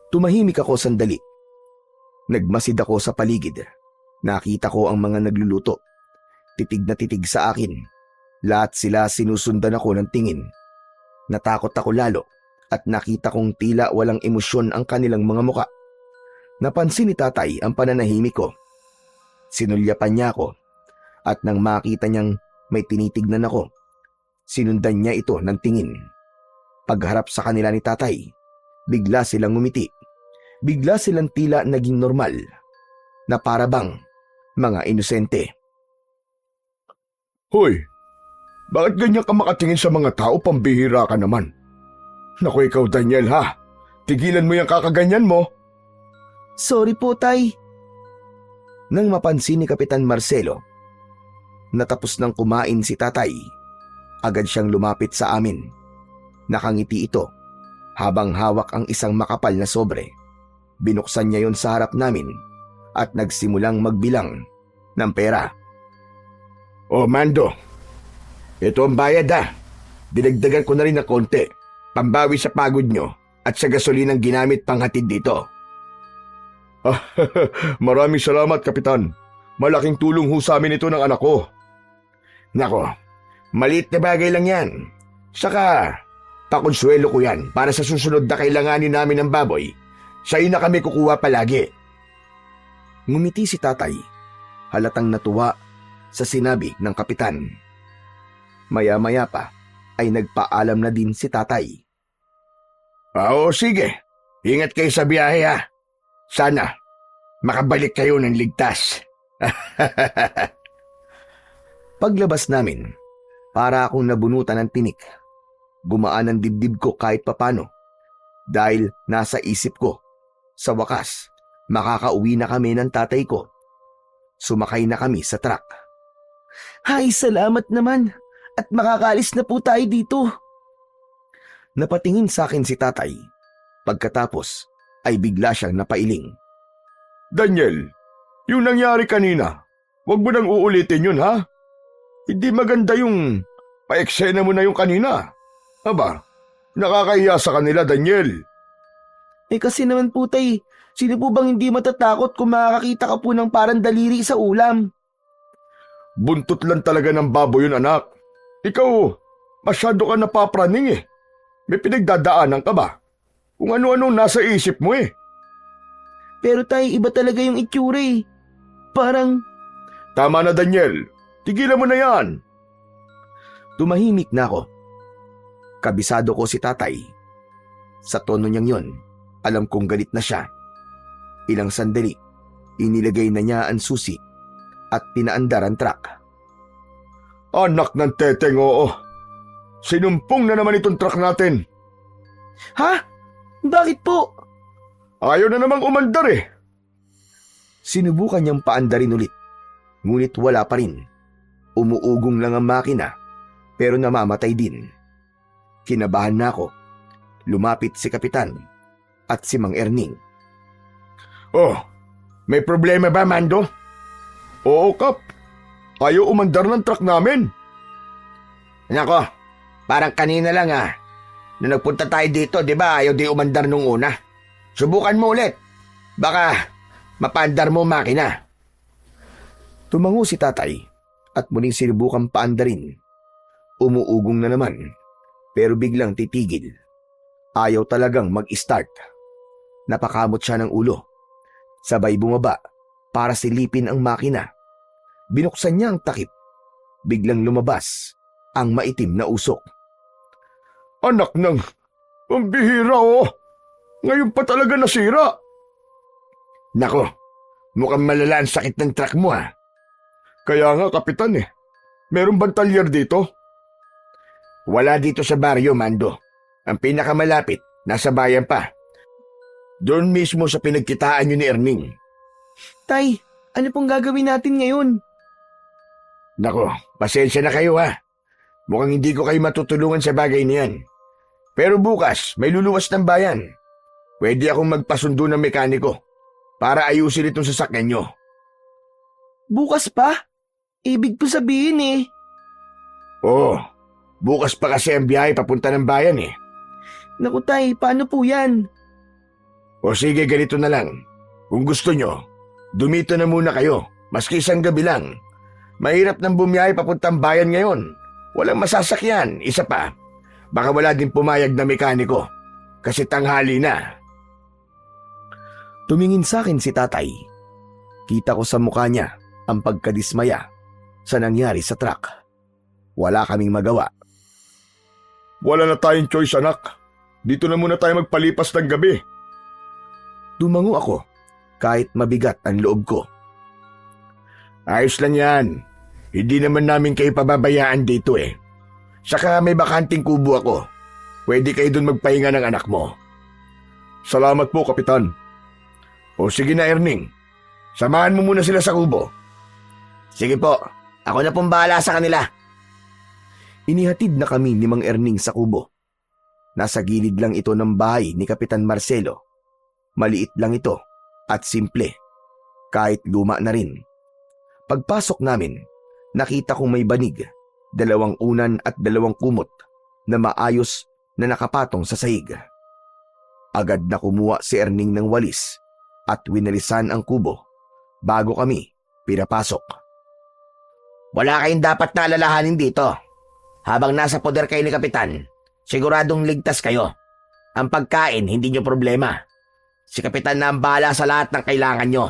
Tumahimik ako sandali. Nagmasid ako sa paligid. Nakita ko ang mga nagluluto. Titig na titig sa akin. Lahat sila sinusundan ako ng tingin. Natakot ako lalo at nakita kong tila walang emosyon ang kanilang mga muka. Napansin ni tatay ang pananahimik ko. Sinulyapan niya ako at nang makita niyang may tinitignan ako, sinundan niya ito ng tingin. Pagharap sa kanila ni tatay, bigla silang ngumiti. Bigla silang tila naging normal na para bang mga inosente. Hoy, bakit ganyan ka makatingin sa mga tao? Pambihira ka naman. Naku ikaw Daniel ha, tigilan mo yung kakaganyan mo. Sorry po, tay. Nang mapansin ni Kapitan Marcelo, natapos nang kumain si tatay, agad siyang lumapit sa amin. Nakangiti ito habang hawak ang isang makapal na sobre. Binuksan niya yon sa harap namin at nagsimulang magbilang ng pera. Oh, Mando. Ito ang bayad ha. Dinagdagan ko na rin ng konti. Pambawi sa pagod nyo at sa gasolinang ginamit panghatid dito. Maraming salamat, Kapitan. Malaking tulong ho sa amin ito ng anak ko. Nako, maliit na bagay lang yan. Saka, pakonsuelo ko yan para sa susunod na kailanganin namin ng baboy. Sa'yo na kami kukuha palagi. Ngumiti si tatay, halatang natuwa sa sinabi ng kapitan. Maya-maya pa ay nagpaalam na din si tatay. Oo, sige. Ingat kayo sa biyahe ha. Sana, makabalik kayo ng ligtas. Paglabas namin, para akong nabunutan ng tinik. Gumaan ang dibdib ko kahit papano. Dahil nasa isip ko, sa wakas, makakauwi na kami ng tatay ko. Sumakay na kami sa truck. Hay, salamat naman. At makakaalis na po tayo dito. Napatingin sa akin si tatay. Pagkatapos ay bigla siyang napailing. Daniel, yung nangyari kanina, wag mo nang uulitin yun ha? Hindi maganda yung paeksena mo na yung kanina. Aba, nakakahiya sa kanila, Daniel. Kasi naman po, tay, sino po bang hindi matatakot kung makakakita ka po ng parang daliri sa ulam? Buntot lang talaga ng baboy yun, anak. Ikaw, masyado ka napapraning eh. May pinagdadaanan ka ba? Kung ano-ano nasa isip mo eh. Pero tay, iba talaga yung itsura eh. Parang... Tama na, Daniel. Tigilan mo na yan. Tumahimik na ako. Kabisado ko si tatay. Sa tono niyang yon, alam kong galit na siya. Ilang sandali, inilagay na niya ang susi at pinaandar ang truck. Anak ng teteng, oo. Sinumpong na naman itong truck natin. Ha? Bakit po? Ayaw na namang umandar eh. Sinubukan niyang paandarin ulit, ngunit wala pa rin. Umuugong lang ang makina, pero namamatay din. Kinabahan na ako. Lumapit si kapitan. at si Mang Erning. Oh, may problema ba, Mando? Oo, Kap. Ayaw umandar ng truck namin. Nako, parang kanina lang Nung nagpunta tayo dito, di ba ayaw di umandar nung una? Subukan mo ulit. Baka mapaandar mo makina. Tumango si tatay at muling sinubukan paandarin. Umuugong na naman pero biglang titigil. Ayaw talagang mag-start. Napakamot siya ng ulo. Sabay bumaba para silipin ang makina. Binuksan niya ang takip. Biglang lumabas ang maitim na usok. Anak ng... Ang bihira, oh. Ngayon pa talaga nasira. Nako, mukhang malala ang sakit ng truck mo Kaya nga, Kapitan Meron bang talyer dito? Wala dito sa baryo, Mando. Ang pinakamalapit, nasa bayan pa. Doon mismo sa pinagkitaan nyo ni Erning. Tay, ano pong gagawin natin ngayon? Nako, pasensya na kayo Mukhang hindi ko kayo matutulungan sa bagay niyan. Pero bukas, may luluwas ng bayan. Pwede akong magpasundo ng mekaniko para ayusin itong sasakyan nyo. Bukas pa? Ibig po sabihin Oo, bukas pa kasi ang biyahe papunta ng bayan Naku tay, paano po yan? O sige, ganito na lang. Kung gusto nyo, dumito na muna kayo, maski isang gabi lang. Mahirap nang bumiyahe papuntang bayan ngayon. Walang masasakyan, isa pa. Baka wala din pumayag na mekaniko, kasi tanghali na. Tumingin sa akin si tatay. Kita ko sa mukha niya ang pagkadismaya sa nangyari sa truck. Wala kaming magawa. Wala na tayong choice, anak. Dito na muna tayo magpalipas ng gabi. Tumango ako kahit mabigat ang loob ko. Ayos lang yan. Hindi naman namin kayo pababayaan dito Saka may bakanting kubo ako. Pwede kayo dun magpahinga ng anak mo. Salamat po, Kapitan. O sige na, Erning. Samahan mo muna sila sa kubo. Sige po. Ako na pong bahala sa kanila. Inihatid na kami ni Mang Erning sa kubo. Nasa gilid lang ito ng bahay ni Kapitan Marcelo. Maliit lang ito at simple. Kahit luma na rin. Pagpasok namin, nakita kong may banig, 2 unan at 2 kumot na maayos na nakapatong sa sahig. Agad na kumuha si Erning ng walis at winalisan ang kubo bago kami pinapasok. Wala kayong dapat na alalahanin dito. Habang nasa poder kayo ni Kapitan, siguradong ligtas kayo. Ang pagkain, hindi nyo problema. Si Kapitan na ang bahala sa lahat ng kailangan nyo.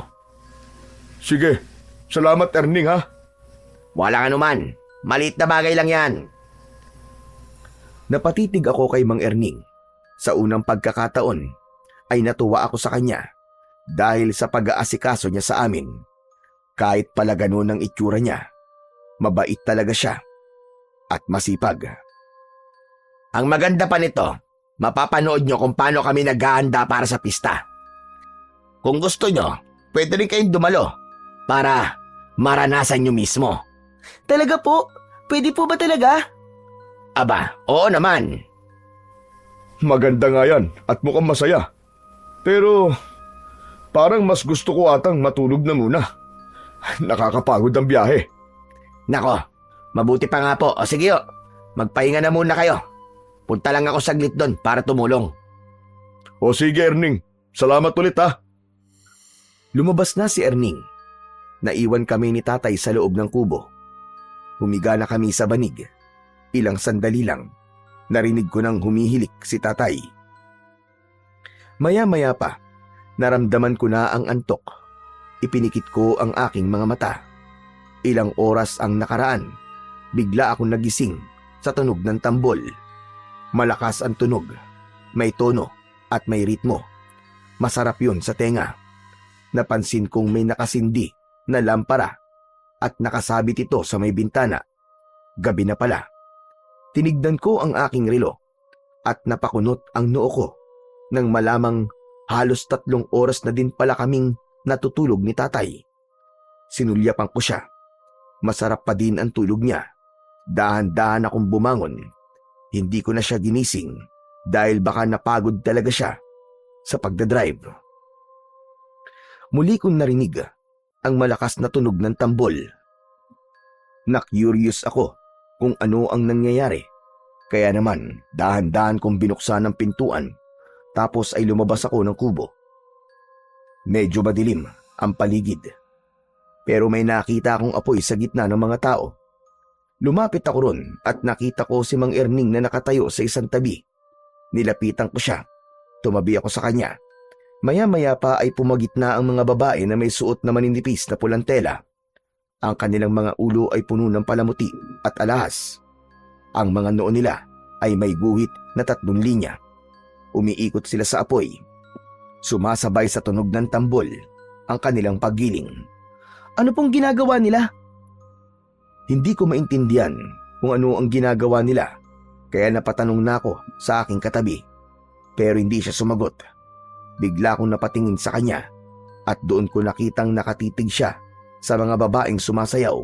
Sige, salamat Erning Walang anuman. Maliit na bagay lang yan. Napatitig ako kay Mang Erning. Sa unang pagkakataon ay natuwa ako sa kanya dahil sa pag-aasikaso niya sa amin. Kahit pala ganun ang itsura niya, mabait talaga siya at masipag. Ang maganda pa nito, mapapanood nyo kung paano kami naghahanda para sa pista. Kung gusto nyo, pwede rin kayong dumalo para maranasan nyo mismo. Talaga po? Pwede po ba talaga? Aba, oo naman. Maganda nga yan at mukhang masaya. Pero parang mas gusto ko atang matulog na muna. Nakakapagod ang biyahe. Nako, mabuti pa nga po. O sige magpahinga na muna kayo. Punta lang ako saglit doon para tumulong. O sige Erning, salamat ulit Lumabas na si Erning. Naiwan kami ni tatay sa loob ng kubo. Humiga na kami sa banig. Ilang sandali lang, narinig ko nang humihilik si tatay. Maya-maya pa, naramdaman ko na ang antok. Ipinikit ko ang aking mga mata. Ilang oras ang nakaraan, bigla akong nagising sa tunog ng tambol. Malakas ang tunog, may tono at may ritmo. Masarap yun sa tenga. Napansin kong may nakasindi na lampara at nakasabit ito sa may bintana. Gabi na pala. Tinignan ko ang aking relo at napakunot ang noo ko nang malamang halos 3 oras na din pala kaming natutulog ni tatay. Sinulyapan ko siya. Masarap pa din ang tulog niya. Dahan-dahan akong bumangon. Hindi ko na siya ginising dahil baka napagod talaga siya. sa pagdadrive. Muli kong narinig ang malakas na tunog ng tambol. Na-curious ako kung ano ang nangyayari. Kaya naman, dahan-dahan kong binuksan ang pintuan tapos ay lumabas ako ng kubo. Medyo madilim ang paligid. Pero may nakita akong apoy sa gitna ng mga tao. Lumapit ako ron at nakita ko si Mang Erning na nakatayo sa isang tabi. Nilapitan ko siya. Tumabi ako sa kanya. Maya-maya pa ay pumagitna ang mga babae na may suot na maninipis na pulang tela. Ang kanilang mga ulo ay puno ng palamuti at alahas. Ang mga noo nila ay may guhit na 3 linya. Umiikot sila sa apoy. Sumasabay sa tunog ng tambol ang kanilang paggiling. Ano pong ginagawa nila? Hindi ko maintindihan kung ano ang ginagawa nila, kaya napatanong na ako sa aking katabi. Pero hindi siya sumagot. Bigla akong napatingin sa kanya at doon ko nakitang nakatitig siya sa mga babaeng sumasayaw.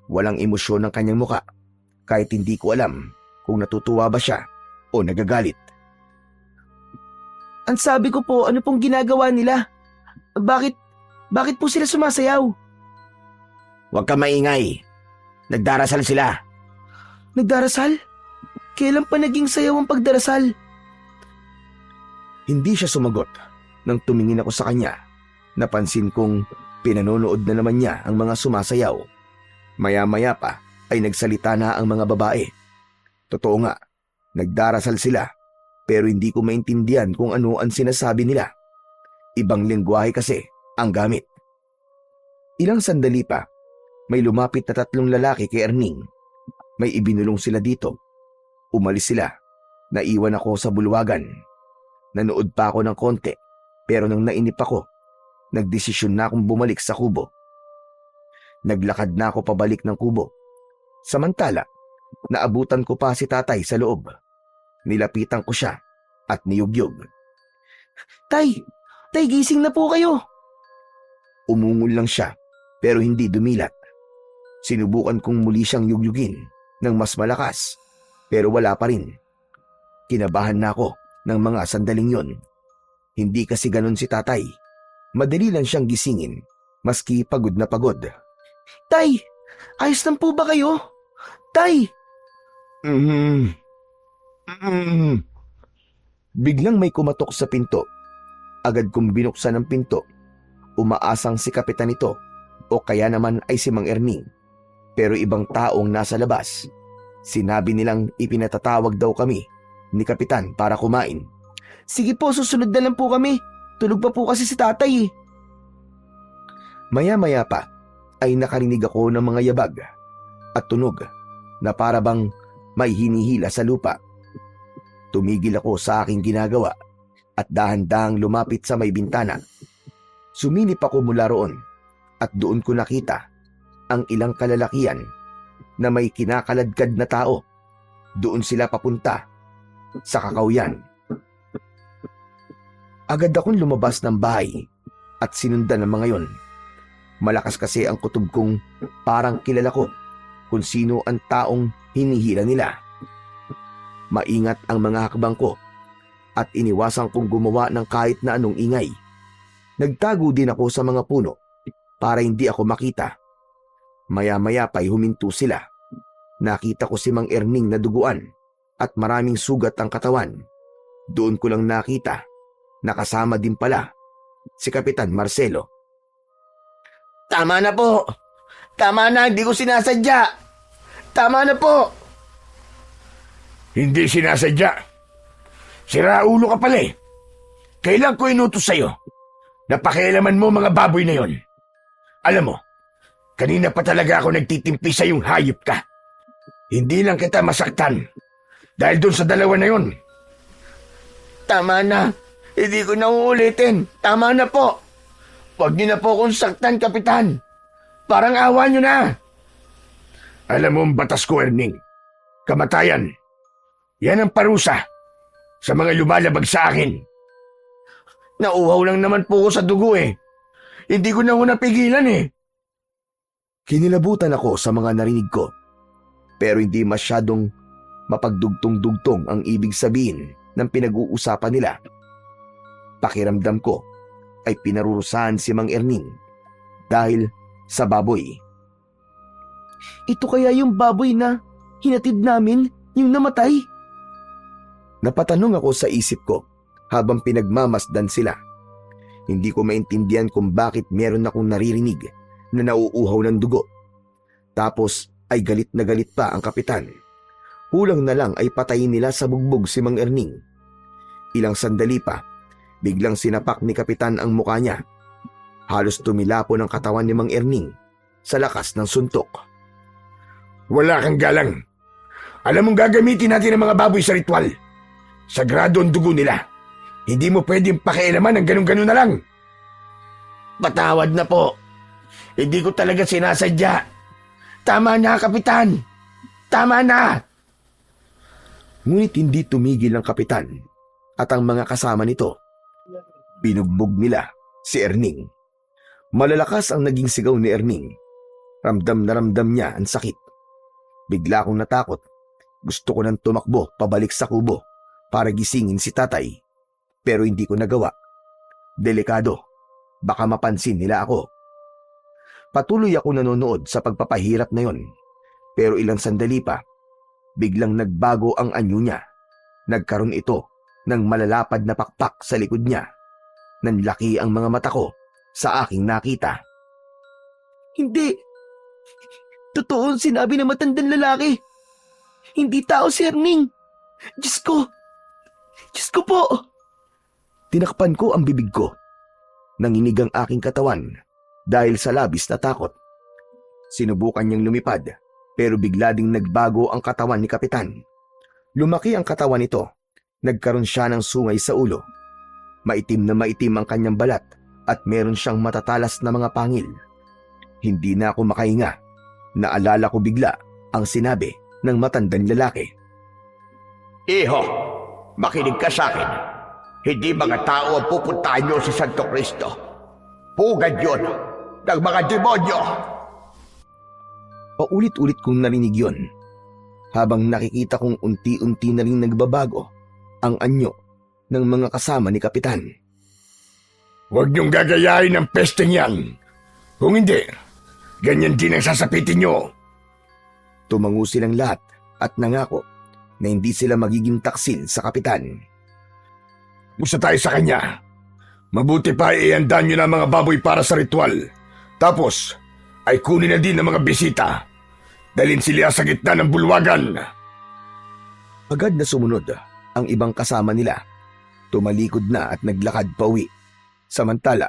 Walang emosyon ng kanyang muka, kahit hindi ko alam kung natutuwa ba siya o nagagalit. Ang sabi ko po, ano pong ginagawa nila? Bakit po sila sumasayaw? Huwag ka maingay. Nagdarasal sila. Nagdarasal? Kailan pa naging sayaw ang pagdarasal? Hindi siya sumagot. Nang tumingin ako sa kanya, napansin kong pinanonood na naman niya ang mga sumasayaw. Maya-maya pa ay nagsalita na ang mga babae. Totoo nga, nagdarasal sila, pero hindi ko maintindihan kung ano ang sinasabi nila. Ibang lengguwahe kasi ang gamit. Ilang sandali pa, may lumapit na 3 lalaki kay Erning. May ibinulong sila dito. Umalis sila. Naiwan ako sa bulwagan. Nanood pa ako ng konti, pero nang nainip ako, nagdesisyon na akong bumalik sa kubo. Naglakad na ako pabalik ng kubo. Samantala, naabutan ko pa si tatay sa loob. Nilapitan ko siya at niyugyog. Tay, gising na po kayo. Umungol lang siya, pero hindi dumilat. Sinubukan kong muli siyang yugyugin ng mas malakas, pero wala pa rin. Kinabahan na ako ng mga sandaling yon. Hindi kasi ganon si tatay. Madali lang siyang gisingin, maski pagod na pagod. Tay, ayos lang po ba kayo? Tay! Biglang may kumatok sa pinto. Agad kong binuksan ang pinto. Umaasang si kapitan ito o kaya naman ay si Mang Erning. Pero ibang taong nasa labas. Sinabi nilang ipinatatawag daw kami ni kapitan para kumain. Sige po, susunod na lang po kami. Tulog pa po kasi si tatay eh. Maya-maya pa ay nakarinig ako ng mga yabag at tunog na para bang may hinihila sa lupa. Tumigil ako sa aking ginagawa at dahan-dahang lumapit sa may bintana. Sumilip ako mula roon at doon ko nakita ang ilang kalalakian na may kinakaladkad na tao. Doon sila papunta sa kakawyan. Agad akong lumabas ng bahay at sinundan ng mga yon. Malakas kasi ang kutob kong parang kilala ko kung sino ang taong hinihila nila. Maingat ang mga hakbang ko at iniwasan kong gumawa ng kahit na anong ingay. Nagtago din ako sa mga puno para hindi ako makita. Maya-maya pa'y huminto sila. Nakita ko si Mang Erning na duguan at maraming sugat ang katawan. Doon ko lang nakita na kasama din pala si Kapitan Marcelo. Tama na po. Tama na, hindi ko sinasadya. Tama na po. Hindi sinasadya. Siraulo ka pala eh. Kailan ko inutos sa'yo? Napakialaman mo mga baboy na yon. Alam mo, kanina pa talaga ako nagtitimpi sa yung hayop ka. Hindi lang kita masaktan dahil doon sa dalawa na yon. Tama na. Hindi ko na uulitin. Tama na po. Huwag niyo na po akong saktan, Kapitan. Parang awa niyo na. Alam mo ang batas ko, Erning. Kamatayan. Yan ang parusa sa mga lumalabag sa akin. Nauhaw lang naman po ko sa dugo eh. Hindi ko na napigilan eh. Kinilabutan ako sa mga narinig ko, pero hindi masyadong mapagdugtong-dugtong ang ibig sabihin ng pinag-uusapan nila. Pakiramdam ko ay pinarurusahan si Mang Erning dahil sa baboy. Ito kaya yung baboy na hinatid namin, yung namatay? Napatanong ako sa isip ko habang pinagmamasdan sila. Hindi ko maintindihan kung bakit meron akong naririnig na nauuhaw ng dugo. Tapos ay galit na galit pa ang kapitan. Kulang na lang ay patayin nila sa bugbog si Mang Erning. Ilang sandali pa, biglang sinapak ni kapitan ang mukha niya. Halos tumilapon ang katawan ni Mang Erning sa lakas ng suntok. Wala kang galang. Alam mong gagamitin natin ang mga baboy sa ritual. Sagrado ang dugo nila. Hindi mo pwedeng pakialaman ng ganun-ganun na lang. Patawad na po. Hindi ko talaga sinasadya. Tama na, Kapitan. Tama na. Ngunit hindi tumigil ang kapitan at ang mga kasama nito. Binugbog nila si Erning. Malalakas ang naging sigaw ni Erning. Ramdam na ramdam niya ang sakit. Bigla akong natakot. Gusto ko nang tumakbo pabalik sa kubo para gisingin si tatay. Pero hindi ko nagawa. Delikado. Baka mapansin nila ako. Patuloy ako nanonood sa pagpapahirap na yon. Pero ilang sandali pa, biglang nagbago ang anyo niya. Nagkaroon ito ng malalapad na pakpak sa likod niya. Nanlaki ang mga mata ko sa aking nakita. Hindi. Totoo ang sinabi ng matandang lalaki. Hindi tao si Erning. Diyos ko. Diyos ko po. Tinakpan ko ang bibig ko. Nanginig ang aking katawan dahil sa labis na takot. Sinubukan niyang lumipad pero bigla ding nagbago ang katawan ni kapitan. Lumaki ang katawan nito. Nagkaroon siya ng sungay sa ulo. Maitim na maitim ang kanyang balat at meron siyang matatalas na mga pangil. Hindi na ako makahinga. Naalala ko bigla ang sinabi ng matandang lalaki. Iho, makinig ka sa akin. Hindi mga tao ang pupuntahan nyo sa Santo Cristo. Pugad yun ng mga demonyo. Paulit-ulit kong narinig yun habang nakikita kong unti-unti na rin nagbabago ang anyo ng mga kasama ni kapitan. Huwag niyong gagayahin ang pesteng yan. Kung hindi, ganyan din ang sasapitin niyo. Tumango silang lahat at nangako na hindi sila magiging taksil sa kapitan. Gusto tayo sa kanya. Mabuti pa iandaan niyo na ang mga baboy para sa ritual. Tapos, ay kunin na din ang mga bisita. Dalhin sila sa gitna ng bulwagan. Agad na sumunod ang ibang kasama nila. Tumalikod na at naglakad pauwi. Samantala,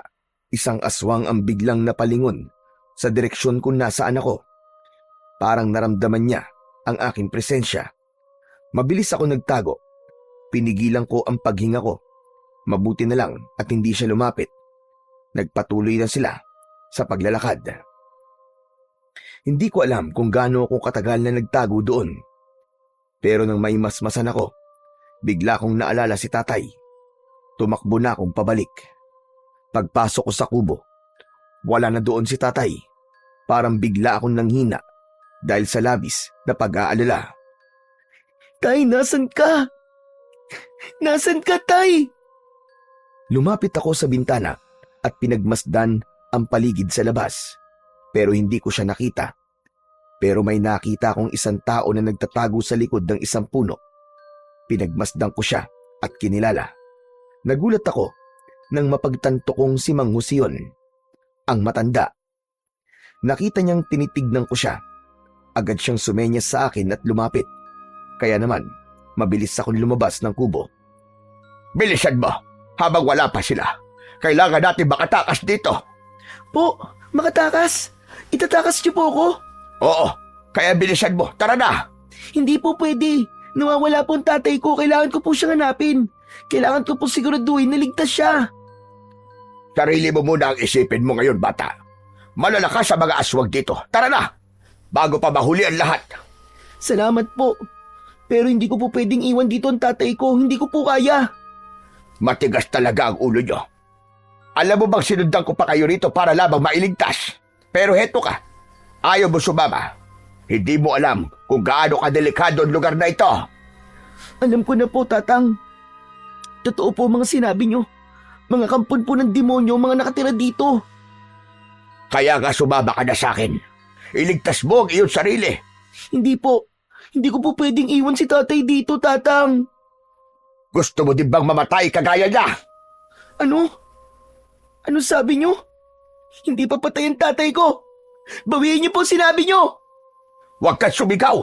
isang aswang ang biglang napalingon sa direksyon kung nasaan ako. Parang naramdaman niya ang aking presensya. Mabilis ako nagtago. Pinigilan ko ang paghinga ko. Mabuti na lang at hindi siya lumapit. Nagpatuloy na sila sa paglalakad. Hindi ko alam kung gaano ako katagal na nagtago doon. Pero nang may masmasan ako, bigla kong naalala si tatay. Tumakbo na akong pabalik. Pagpasok ko sa kubo, wala na doon si tatay. Parang bigla akong nanghina dahil sa labis na pag-aalala. Tay, nasan ka? Nasan ka, Tay? Lumapit ako sa bintana at pinagmasdan ang paligid sa labas. Pero hindi ko siya nakita. Pero may nakita akong isang tao na nagtatago sa likod ng isang puno. Pinagmasdan ko siya at kinilala. Nagulat ako nang mapagtanto kong si Mang Husion, ang matanda. Nakita niyang tinitignan ko siya. Agad siyang sumenyas sa akin at lumapit. Kaya naman, mabilis akong lumabas ng kubo. Bilisan mo, habang wala pa sila. Kailangan natin makatakas dito. Po, makatakas? Itatakas niyo po ako? Oo, kaya bilisan mo. Tara na. Hindi po pwede. Nawawala po ang tatay ko. Kailangan ko po siyang hanapin. Kailangan ko po siguraduhin na ligtas siya. Sarili mo muna ang isipin mo ngayon, bata. Malalakas sa mga aswag dito. Tara na, bago pa mahuli ang lahat. Salamat po. Pero hindi ko po pwedeng iwan dito ang tatay ko. Hindi ko po kaya. Matigas talaga ang ulo nyo. Alam mo bang sinundan ko pa kayo rito para lamang mailigtas? Pero heto ka, ayaw mo sumama. Hindi mo alam kung gaano kadelikado ang lugar na ito. Alam ko na po, Tatang. Totoo po mga sinabi nyo. Mga kampon po ng demonyo ang mga nakatira dito. Kaya nga sumama ka na sa akin. Iligtas mo ang iyong sarili. Hindi po. Hindi ko po pwedeng iwan si tatay dito, Tatang. Gusto mo din bang mamatay kagaya niya? Ano? Ano sabi niyo? Hindi pa patay ang tatay ko. Bawiin niyo po ang sinabi niyo. Huwag kang sumigaw.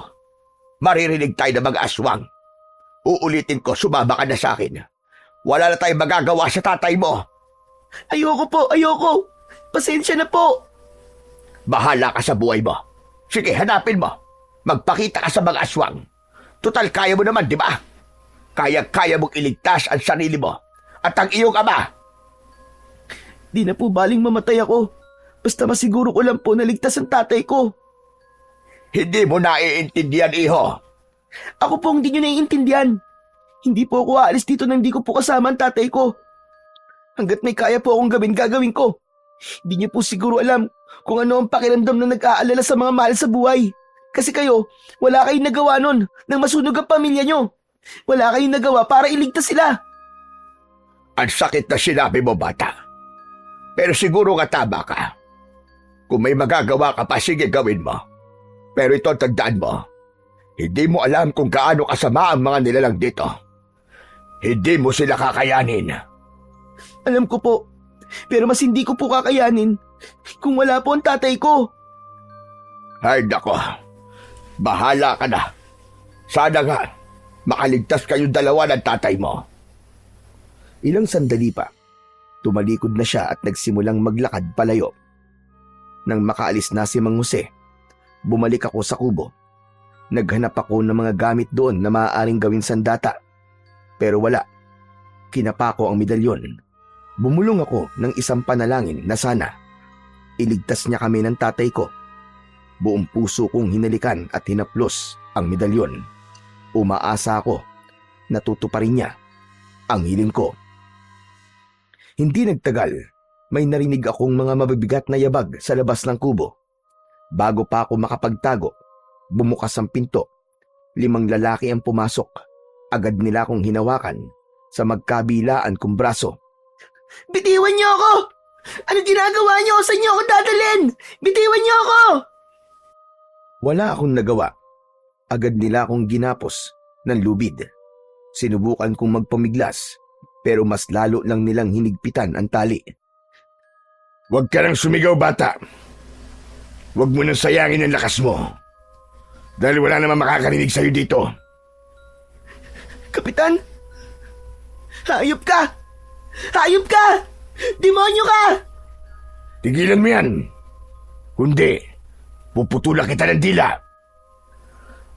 Maririnig tayo ng mga aswang. Uulitin ko, sumama ka na sa akin. Wala na tayong magagawa sa tatay mo. Ayoko po, ayoko. Pasensya na po. Bahala ka sa buhay mo. Sige, hanapin mo. Magpakita ka sa mga aswang. Tutal, kaya mo naman, di ba? Kaya mong iligtas ang sarili mo at ang iyong ama. Di na po baling mamatay ako. Basta masiguro ko lang po na ligtas ang tatay ko. Hindi mo naiintindihan, iho. Ako po hindi nyo naiintindihan. Hindi po ako aalis dito nang hindi ko po kasama ang tatay ko. Hanggat may kaya po akong gawin, gagawin ko. Hindi niyo po siguro alam kung ano ang pakiramdam na nag-aalala sa mga mahal sa buhay. Kasi kayo, wala kayong nagawa nun nang masunog ang pamilya nyo. Wala kayong nagawa para iligtas sila. Ang sakit na sinabi mo, bata. Pero siguro nga tama ka. Kung may magagawa ka pa, sige gawin mo. Pero ito, tandaan mo. Hindi mo alam kung gaano kasama ang mga nilalang dito. Hindi mo sila kakayanin. Alam ko po. Pero mas hindi ko po kakayanin kung wala po ang tatay ko. Ay, nako. Bahala ka na. Sana nga, makaligtas kayong dalawa ng tatay mo. Ilang sandali pa, tumalikod na siya at nagsimulang maglakad palayo. Nang makaalis na si Mang Jose, bumalik ako sa kubo. Naghanap ako ng mga gamit doon na maaaring gawin sandata. Pero wala. Kinapa ko ang medalyon. Bumulong ako ng isang panalangin na sana iligtas niya kami ng tatay ko. Buong puso kong hinalikan at hinaplos ang medalyon. Umaasa ako na tutuparin niya ang hiling ko. Hindi nagtagal, may narinig akong mga mabibigat na yabag sa labas ng kubo. Bago pa ako makapagtago, bumukas ang pinto. 5 lalaki ang pumasok. Agad nila akong hinawakan sa magkabilaan kong braso. Bitiwan niyo ako! Ano ginagawa niyo? Saan niyo ako dadalhin? Bitiwan niyo ako! Wala akong nagawa. Agad nila akong ginapos ng lubid. Sinubukan kong magpamiglas, pero mas lalo lang nilang hinigpitan ang tali. Huwag ka nang sumigaw, bata. Huwag mo nang sayangin ang lakas mo. Dahil wala naman makakarinig sa'yo dito. Kapitan? Hayop ka! Hayop ka! Demonyo ka! Tigilan mo yan. Kundi, puputulan kita ng dila.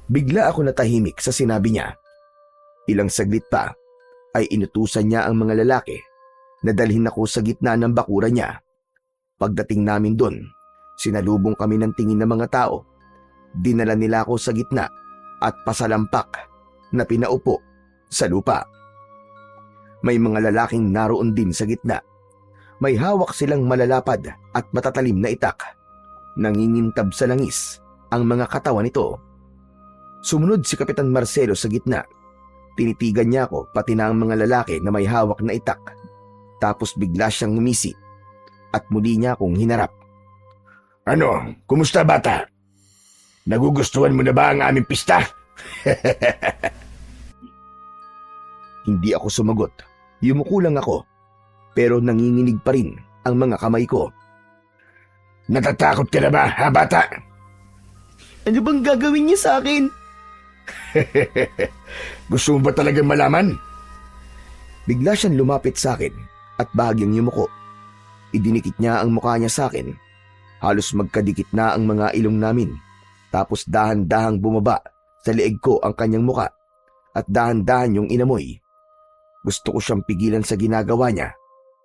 Bigla ako natahimik sa sinabi niya. Ilang saglit pa ay inutusan niya ang mga lalaki na dalhin ako sa gitna ng bakuran niya. Pagdating namin doon, sinalubong kami ng tingin ng mga tao. Dinala nila ako sa gitna at pasalampak na pinaupo sa lupa. May mga lalaking naroon din sa gitna. May hawak silang malalapad at matatalim na itak. Nangingintab sa langis ang mga katawan nito. Sumunod si Kapitan Marcelo sa gitna. Tinitigan niya ako pati na ang mga lalaki na may hawak na itak. Tapos bigla siyang ngumisi at muli niya akong hinarap. Ano, kumusta, bata? Nagugustuhan mo na ba ang aming pista? Hindi ako sumagot. Yumuko lang ako. Pero nanginginig pa rin ang mga kamay ko. Natatakot ka na ba, ha, bata? Ano bang gagawin niya sa akin? Gusto mo ba talagang malaman? Bigla siyang lumapit sa akin at bahagyang yumuko. Idinikit niya ang mukha niya sa akin. Halos magkadikit na ang mga ilong namin. Tapos dahan-dahang bumaba sa leeg ko ang kanyang muka at dahan-dahan yung inamoy. Gusto ko siyang pigilan sa ginagawa niya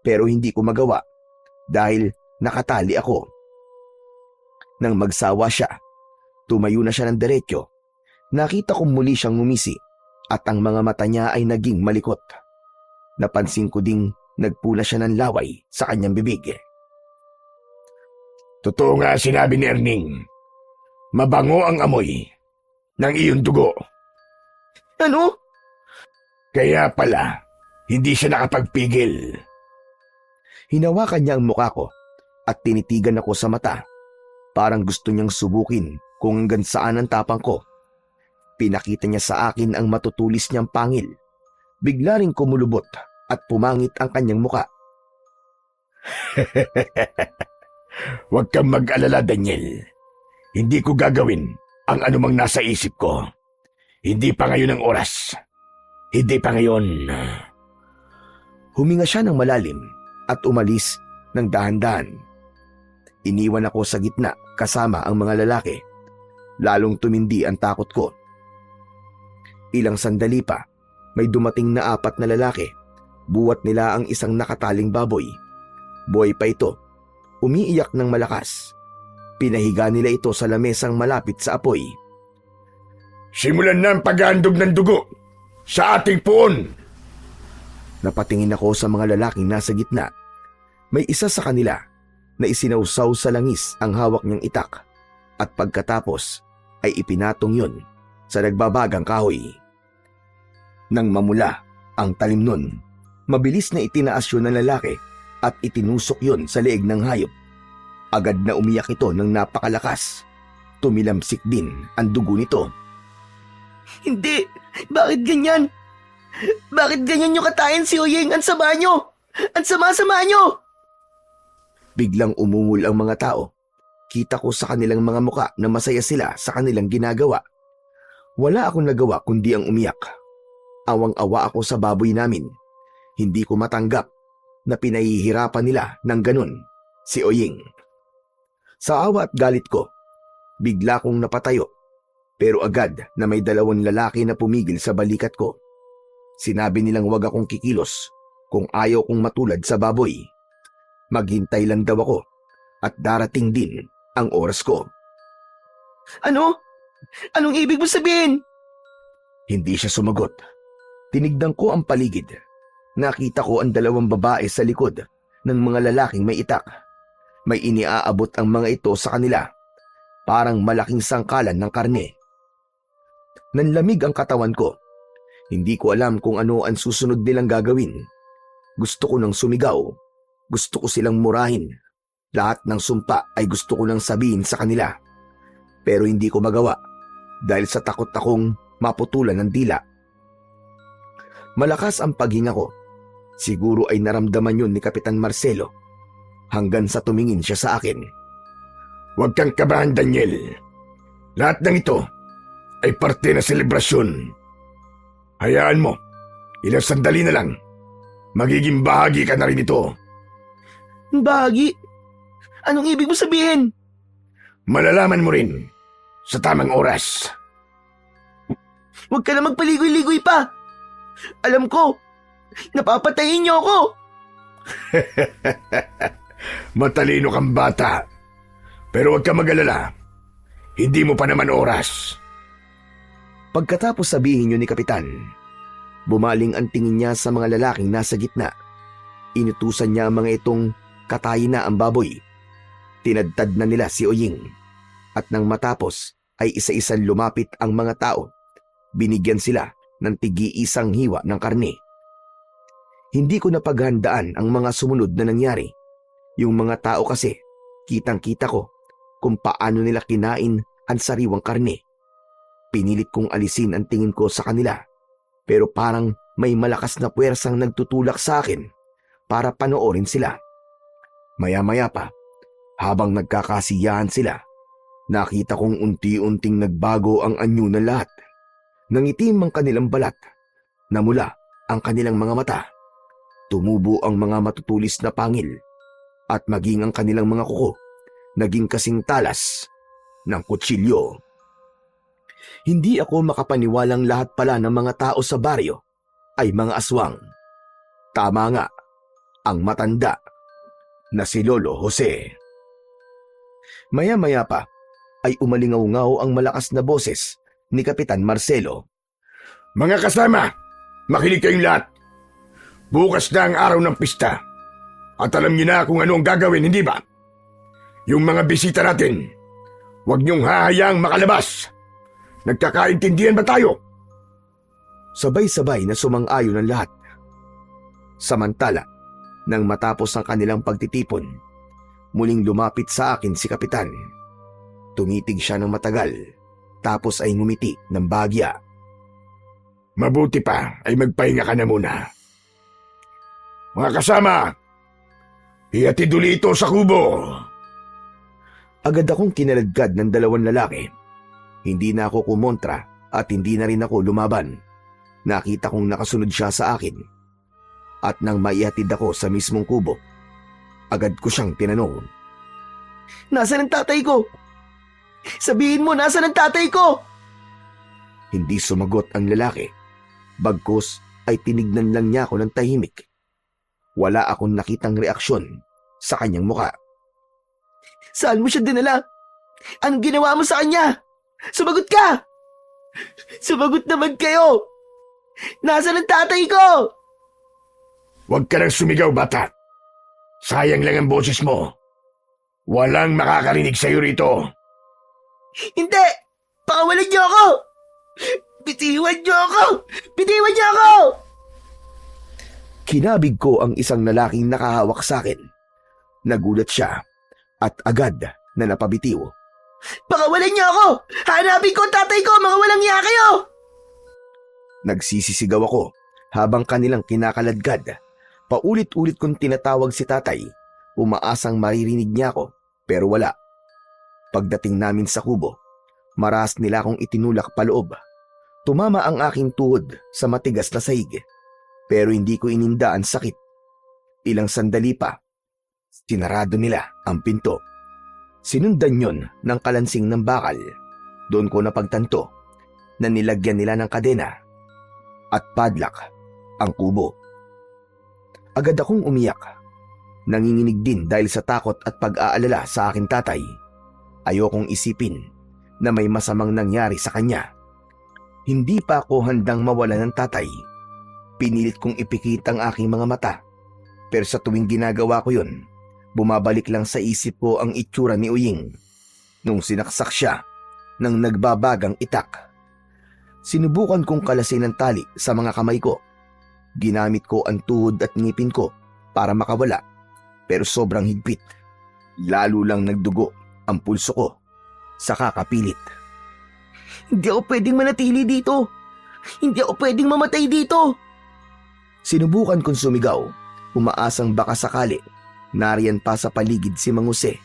pero hindi ko magawa dahil nakatali ako. Nang magsawa siya, tumayo na siya ng diretso. Nakita kong muli siyang ngumisi at ang mga mata niya ay naging malikot. Napansin ko ding nagpula siya ng laway sa kanyang bibig. Totoo nga sinabi ni Erning. Mabango ang amoy ng iyong dugo. Ano? Kaya pala, hindi siya nakapagpigil. Hinawakan niya ang mukha ko at tinitigan ako sa mata. Parang gusto niyang subukin kung hanggang saan ang tapang ko. Pinakita niya sa akin ang matutulis niyang pangil. Bigla ring kumulubot at pumangit ang kanyang muka. Huwag kang mag-alala, Daniel. Hindi ko gagawin ang anumang nasa isip ko. Hindi pa ngayon ang oras. Hindi pa ngayon. Huminga siya ng malalim at umalis ng dahan-dahan. Iniwan ako sa gitna kasama ang mga lalaki. Lalong tumindi ang takot ko. Ilang sandali pa, may dumating na 4 na lalaki. Buwat nila ang isang nakataling baboy. Buhay pa ito. Umiiyak ng malakas. Pinahiga nila ito sa lamesang malapit sa apoy. Simulan na ang paghandog ng dugo sa ating puon. Napatingin ako sa mga lalaking nasa gitna. May isa sa kanila na isinausaw sa langis ang hawak niyang itak at pagkatapos ay ipinatong yun sa nagbabagang kahoy. Nang mamula ang talim nun, mabilis na itinaas yun ng lalaki at itinusok yun sa leeg ng hayop. Agad na umiyak ito ng napakalakas. Tumilamsik din ang dugo nito. Hindi! Bakit ganyan? Bakit ganyan nyo katayin si Oyeng? Ang sama nyo! Ang sama-sama nyo! Biglang umungol ang mga tao. Kita ko sa kanilang mga muka na masaya sila sa kanilang ginagawa. Wala akong nagawa kundi ang umiyak. Awang-awa ako sa baboy namin. Hindi ko matanggap na pinahihirapan nila ng ganun si Oyeng. Sa awa at galit ko, bigla kong napatayo. Pero agad na may 2 lalaki na pumigil sa balikat ko. Sinabi nilang wag akong kikilos kung ayaw kong matulad sa baboy. Maghintay lang daw ako at darating din ang oras ko. Ano? Anong ibig mo sabihin? Hindi siya sumagot. Tinignan ko ang paligid. Nakita ko ang 2 babae sa likod ng mga lalaking may itak. May iniaabot ang mga ito sa kanila. Parang malaking sangkalan ng karne. Nanlamig ang katawan ko. Hindi ko alam kung ano ang susunod nilang gagawin. Gusto ko nang sumigaw. Gusto ko silang murahin. Lahat ng sumpa ay gusto ko nang sabihin sa kanila. Pero hindi ko magawa dahil sa takot akong maputulan ng dila. Malakas ang paghinga ko. Siguro ay naramdaman yun ni Kapitan Marcelo hanggang sa tumingin siya sa akin. Huwag kang kabahan, Daniel. Lahat ng ito ay parte na selebrasyon. Hayaan mo, ilang sandali na lang. Magiging bahagi ka na rin ito. Bahagi? Anong ibig mo sabihin? Malalaman mo rin sa tamang oras. Huwag ka na magpaligoy-ligoy pa. Alam ko, napapatayin niyo ako. Matalino kang bata. Pero huwag ka mag-alala. Hindi mo pa naman oras. Pagkatapos sabihin yun ni Kapitan, bumaling ang tingin niya sa mga lalaking nasa gitna. Inutusan niya ang mga itong katayin na ang baboy. Tinadtad na nila si Oyeng. At nang matapos ay isa-isang lumapit ang mga tao. Binigyan sila ng tig-iisang hiwa ng karne. Hindi ko napaghandaan ang mga sumunod na nangyari. Yung mga tao kasi, kitang-kita ko kung paano nila kinain ang sariwang karne. Pinilit kong alisin ang tingin ko sa kanila, pero parang may malakas na puwersang nagtutulak sa akin para panoorin sila. Maya-maya pa, habang nagkakasiyahan sila, nakita kong unti-unting nagbago ang anyo ng lahat. Nangitim ang kanilang balat, namula ang kanilang mga mata, tumubo ang mga matutulis na pangil, at maging ang kanilang mga kuko naging kasing talas ng kutsilyo. Hindi ako makapaniwalang lahat pala ng mga tao sa baryo ay mga aswang. Tama nga, ang matanda na si Lolo Jose. Maya-maya pa ay umalingaw-ngaw ang malakas na boses ni Kapitan Marcelo. Mga kasama, makinig kayong lahat. Bukas na ang araw ng pista. At alam niyo na kung ano ang gagawin, hindi ba? Yung mga bisita natin, huwag niyong hahayaang makalabas. Nagkakaintindihan ba tayo? Sabay-sabay na sumang-ayon ang lahat. Samantala, Nang matapos ang kanilang pagtitipon, muling lumapit sa akin si Kapitan. Tumitig siya ng matagal, tapos ay ngumiti ng bahagya. Mabuti pa ay magpahinga ka na muna. Mga kasama, ihatid uli ito sa kubo. Agad akong kinaladkad ng dalawang lalaki. Hindi na ako kumontra at hindi na rin ako lumaban. Nakita kong nakasunod siya sa akin. At nang maihatid ako sa mismong kubo, agad ko siyang tinanong. Nasaan ang tatay ko? Sabihin mo, nasaan ang tatay ko? Hindi sumagot ang lalaki. Bagkus ay tinignan lang niya ako ng tahimik. Wala akong nakitang reaksyon sa kanyang muka. Saan mo siya dinala? Anong ginawa mo sa kanya? Sumagot ka! Sumagot naman kayo! Nasaan ang tatay ko? Huwag ka nang sumigaw, bata. Sayang lang ang boses mo. Walang makakarinig sa'yo rito. Hindi! Pakawalan niyo ako! Bitiwan niyo ako! Bitiwan niyo ako! Kinabig ko ang isang lalaking nakahawak sa akin. Nagulat siya at agad na napabitiw. Pakawalan niyo ako! Hanapin ko ang tatay ko! Mga walang iya kayo! Nagsisisigaw ako habang kanilang kinakaladkad. Paulit-ulit kong tinatawag si tatay. Umaasang maririnig niya ako pero wala. Pagdating namin sa kubo, maras nila akong itinulak paloob. Tumama ang aking tuhod sa matigas na sahig pero hindi ko ininda ang sakit. Ilang sandali pa, sinarado nila ang pinto. Sinundan yon ng kalansing ng bakal. Doon ko napagtanto na nilagyan nila ng kadena at padlock ang kubo. Agad akong umiyak. Nanginginig din dahil sa takot at pag-aalala sa aking tatay. Ayokong isipin na may masamang nangyari sa kanya. Hindi pa ako handang mawala ng tatay. Pinilit kong ipikit ang aking mga mata. Pero sa tuwing ginagawa ko yun, bumabalik lang sa isip ko ang itsura ni Uying nung sinaksak siya ng nagbabagang itak. Sinubukan kong kalasin ang tali sa mga kamay ko. Ginamit ko ang tuhod at ngipin ko para makawala pero sobrang higpit. Lalo lang nagdugo ang pulso ko sa kakapilit. Hindi ako pwedeng manatili dito. Hindi ako pwedeng mamatay dito. Sinubukan kong sumigaw, umaasang baka sakali nariyan pa sa paligid si Mang Jose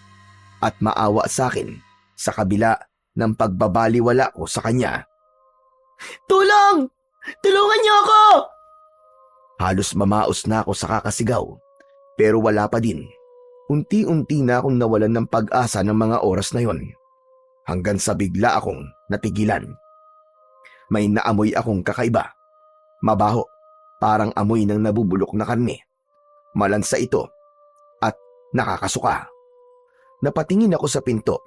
at maawa sa akin sa kabila ng pagbabaliwala ko sa kanya. Tulong! Tulungan niyo ako! Halos mamaos na ako sa kakasigaw, pero wala pa din. Unti-unti na akong nawalan ng pag-asa ng mga oras na yon. Hanggang sa bigla akong natigilan. May naamoy akong kakaiba. Mabaho, parang amoy ng nabubulok na karne. Malansa ito at nakakasuka. Napatingin ako sa pinto.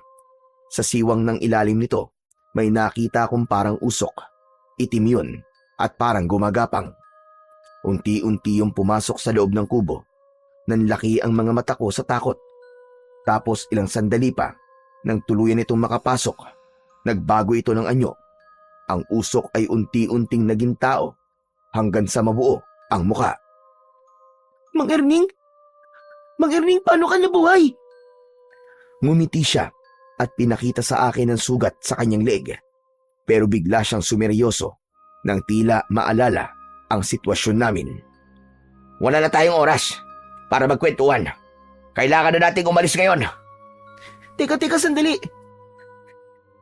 Sa siwang ng ilalim nito, may nakita akong parang usok. Itim yun at parang gumagapang. Unti-unti yung pumasok sa loob ng kubo. Nanlaki ang mga mata ko sa takot. Tapos ilang sandali pa, nang tuluyan itong makapasok, nagbago ito ng anyo. Ang usok ay unti-unting naging tao hanggang sa mabuo ang muka. Mang Erning? Mang Erning, paano ka nabuhay? Ngumiti siya at pinakita sa akin ang sugat sa kanyang leeg. Pero bigla siyang sumeryoso nang tila maalala ang sitwasyon namin. Wala na tayong oras para magkwentuhan. Kailangan na nating umalis ngayon. Teka, sandali.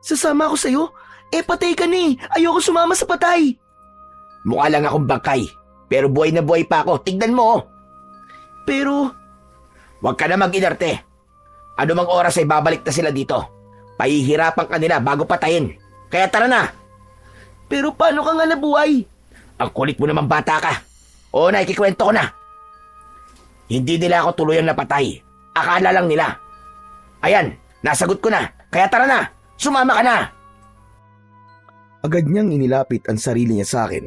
Sasama ako sa'yo? Patay ka ni. Ayoko sumama sa patay. Mukha lang akong bangkay, pero buhay na buhay pa ako. Tignan mo. Pero... Huwag ka na mag-inarte. Ano mang oras ay babalik na sila dito. Pahihirapan ka nila bago patayin. Kaya tara na. Pero paano ka nga nabuhay? Ang kulit mo naman, bata ka. Oo na, ikikwento ko na. Hindi nila ako tuluyang napatay. Akala lang nila. Ayan, nasagot ko na. Kaya tara na, sumama ka na. Agad niyang inilapit ang sarili niya sa akin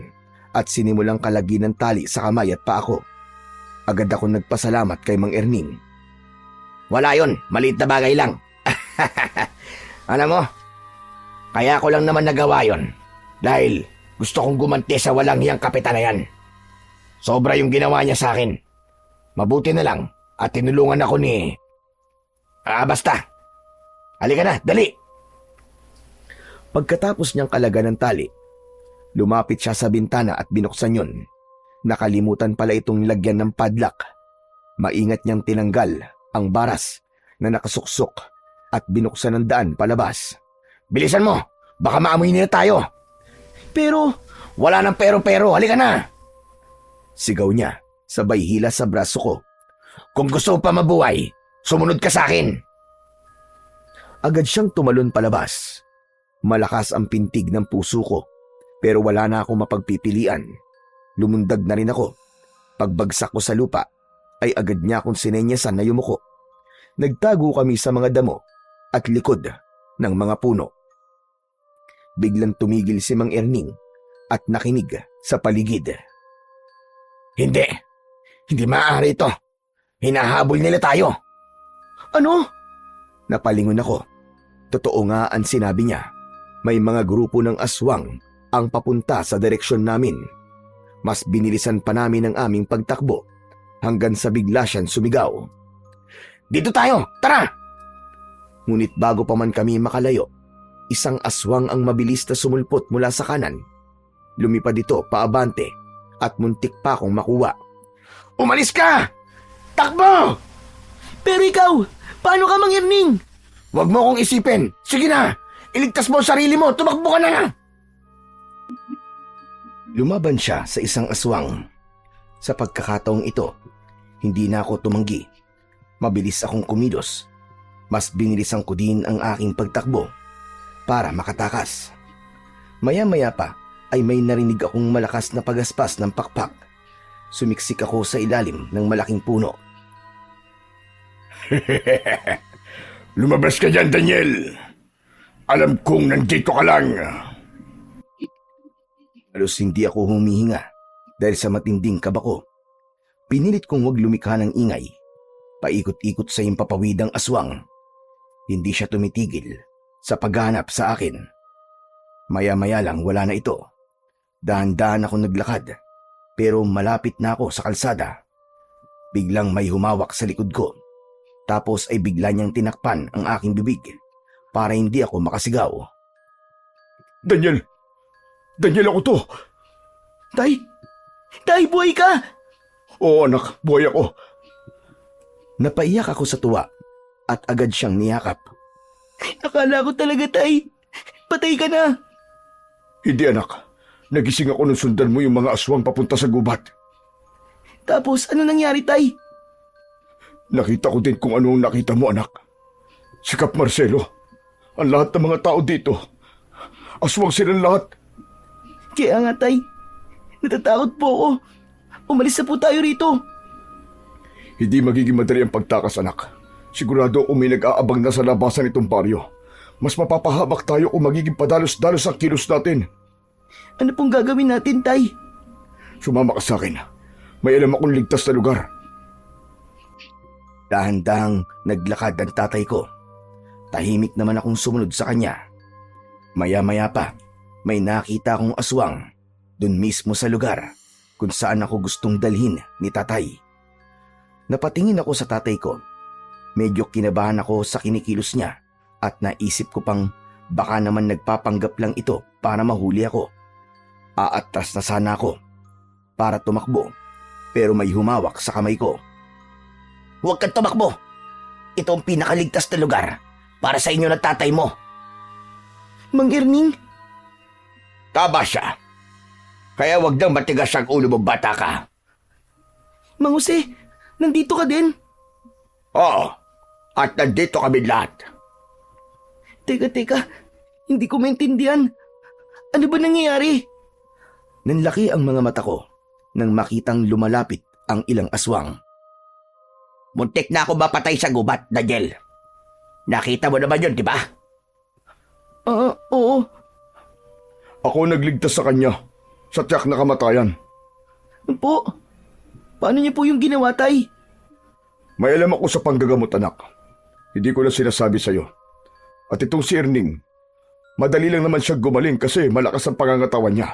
at sinimulang kalagin ng tali sa kamay at paa ko. Agad ako nagpasalamat kay Mang Erning. Wala yon, maliit na bagay lang. Alam mo, kaya ko lang naman nagawa yon dahil gusto kong gumanti sa walang hiyang kapitan na yan. Sobra yung ginawa niya sa akin. Mabuti na lang at tinulungan ako ni... basta. Halika na, dali. Pagkatapos niyang kalagan ng tali, lumapit siya sa bintana at binuksan yun. Nakalimutan pala itong lagyan ng padlock. Maingat niyang tinanggal ang baras na nakasuksok at binuksan ang daan palabas. Bilisan mo, baka maamoy nila tayo. Pero, Wala nang pero-pero, halika na. Sigaw niya, sabay hila sa braso ko. Kung gusto mo pa mabuhay, sumunod ka sa akin. Agad siyang tumalon palabas. Malakas ang pintig ng puso ko, pero wala na akong mapagpipilian. Lumundag na rin ako. Pagbagsak ko sa lupa, ay agad niya akong sinenyasan na yumuko. Nagtago kami sa mga damo at likod ng mga puno. Biglang tumigil si Mang Erning at nakinig sa paligid. Hindi maaari ito. Hinahabol nila tayo. ano? Napalingon ako. Totoo nga ang sinabi niya. May mga grupo ng aswang ang papunta sa direksyon namin. Mas binilisan pa namin ang aming pagtakbo hanggang sa bigla siyang sumigaw. Dito tayo, tara! Ngunit bago pa man kami makalayo, isang aswang ang mabilis na sumulpot mula sa kanan. Lumipad ito paabante at muntik pa akong makuha. Umalis ka! Takbo! Pero ikaw, paano ka, Mang Erning? Huwag mo akong isipin. Sige na, iligtas mo ang sarili mo. Tumakbo ka na! Lumaban siya sa isang aswang. Sa pagkakataong ito, hindi na ako tumanggi. Mabilis akong kumilos. Mas binilisan ko din ang aking pagtakbo para makatakas. Maya-maya pa ay may narinig akong malakas na pagaspas ng pakpak. Sumiksik ako sa ilalim ng malaking puno. Lumabas ka dyan, Daniel. Alam kong nandito ka lang. Halos hindi ako humihinga dahil sa matinding kaba ko. Pinilit kong huwag lumikha ng ingay. Paikot-ikot sa impapawidang aswang. Hindi siya tumitigil sa paghanap sa akin. Maya-maya lang wala na ito. Dahan-dahan ako naglakad, pero malapit na ako sa kalsada. Biglang may humawak sa likod ko. Tapos ay bigla niyang tinakpan ang aking bibig para hindi ako makasigaw. Daniel! Daniel, ako to! Tay, buhay ka! Oo, anak, buhay ako. Napaiyak ako sa tuwa at agad siyang niyakap. Akala ko talaga, Tay. Patay ka na. Hindi, anak. Nagising ako nung sundan mo yung mga aswang papunta sa gubat. Tapos, ano nangyari, Tay? Nakita ko din kung ano ang nakita mo, anak. Si Kap Marcelo. Ang lahat ng mga tao dito. Aswang silang lahat. Kaya nga, Tay. Natatakot po ako. Umalis na po tayo rito. Hindi magiging madali ang pagtakas, anak. Sigurado kung may nag-aabang na sa labasan itong baryo. Mas mapapahabak tayo kung magiging padalos-dalos ang kilos natin. Ano pong gagawin natin, Tay? Sumama ka sa akin. May alam akong ligtas na lugar. Dahan-dahang naglakad ang tatay ko. Tahimik naman akong sumunod sa kanya. Maya-maya pa, may nakita akong aswang dun mismo sa lugar kung saan ako gustong dalhin ni tatay. Napatingin ako sa tatay ko. Medyo kinabahan ako sa kinikilos niya at naisip ko pang baka naman nagpapanggap lang ito para mahuli ako. Aatras na sana ako para tumakbo pero may humawak sa kamay ko. Huwag kang tumakbo. Ito ang pinakaligtas na lugar para sa inyo na tatay mo. Mang Erning? Tama siya. Kaya huwag nang matigas ang ulo mo, bata ka. Mang Jose, nandito ka din? Oo, at nandito kami lahat. Teka, hindi ko maintindihan. Ano ba nangyayari? Nanlaki ang mga mata ko nang makitang lumalapit ang ilang aswang. Muntik na ako mapatay sa gubat, Daniel. Nakita mo naman yun, di ba? Oo. Ako nagligtas sa kanya sa tiyak na kamatayan. Po, paano niyo po yung ginawa, Tay? May alam ako sa panggagamot, anak. Hindi ko na sinasabi sa'yo. At itong si Erning, madali lang naman siya gumaling kasi malakas ang pangangatawan niya.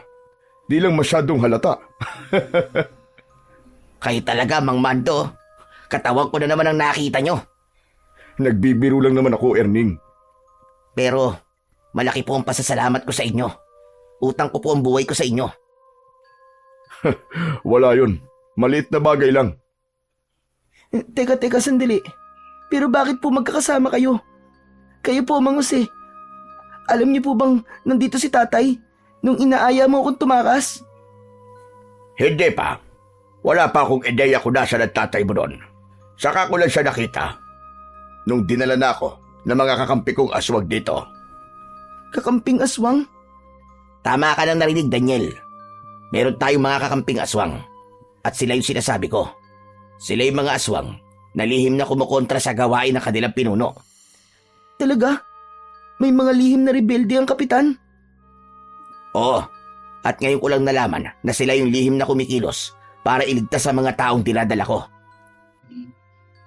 Di lang masyadong halata. Kayo talaga, Mang Mando. Katawan ko na naman ang nakita nyo. Nagbibiro lang naman ako, Erning. Pero malaki po ang pasasalamat ko sa inyo. Utang ko po ang buhay ko sa inyo. Wala yun. Maliit na bagay lang. Teka, sandali. Pero bakit po magkakasama kayo? Kayo po, Mang Jose. Alam niyo po bang nandito si tatay nung inaaya mo akong tumakas? Hindi pa. Wala pa akong ideya kung nasa ng tatay mo doon. Saka ko lang siya nakita nung dinala na ako ng mga kakampi kong aswag dito. Kakamping aswang? Tama ka nang narinig, Daniel. Meron tayong mga kakamping aswang. At sila yung sinasabi ko. Sila yung mga aswang na lihim na kumukontra sa gawain ng kanilang pinuno. Talaga? May mga lihim na rebelde ang kapitan? Oo. At ngayon ko lang nalaman na sila yung lihim na kumikilos para iligtas sa mga taong dinadala ko.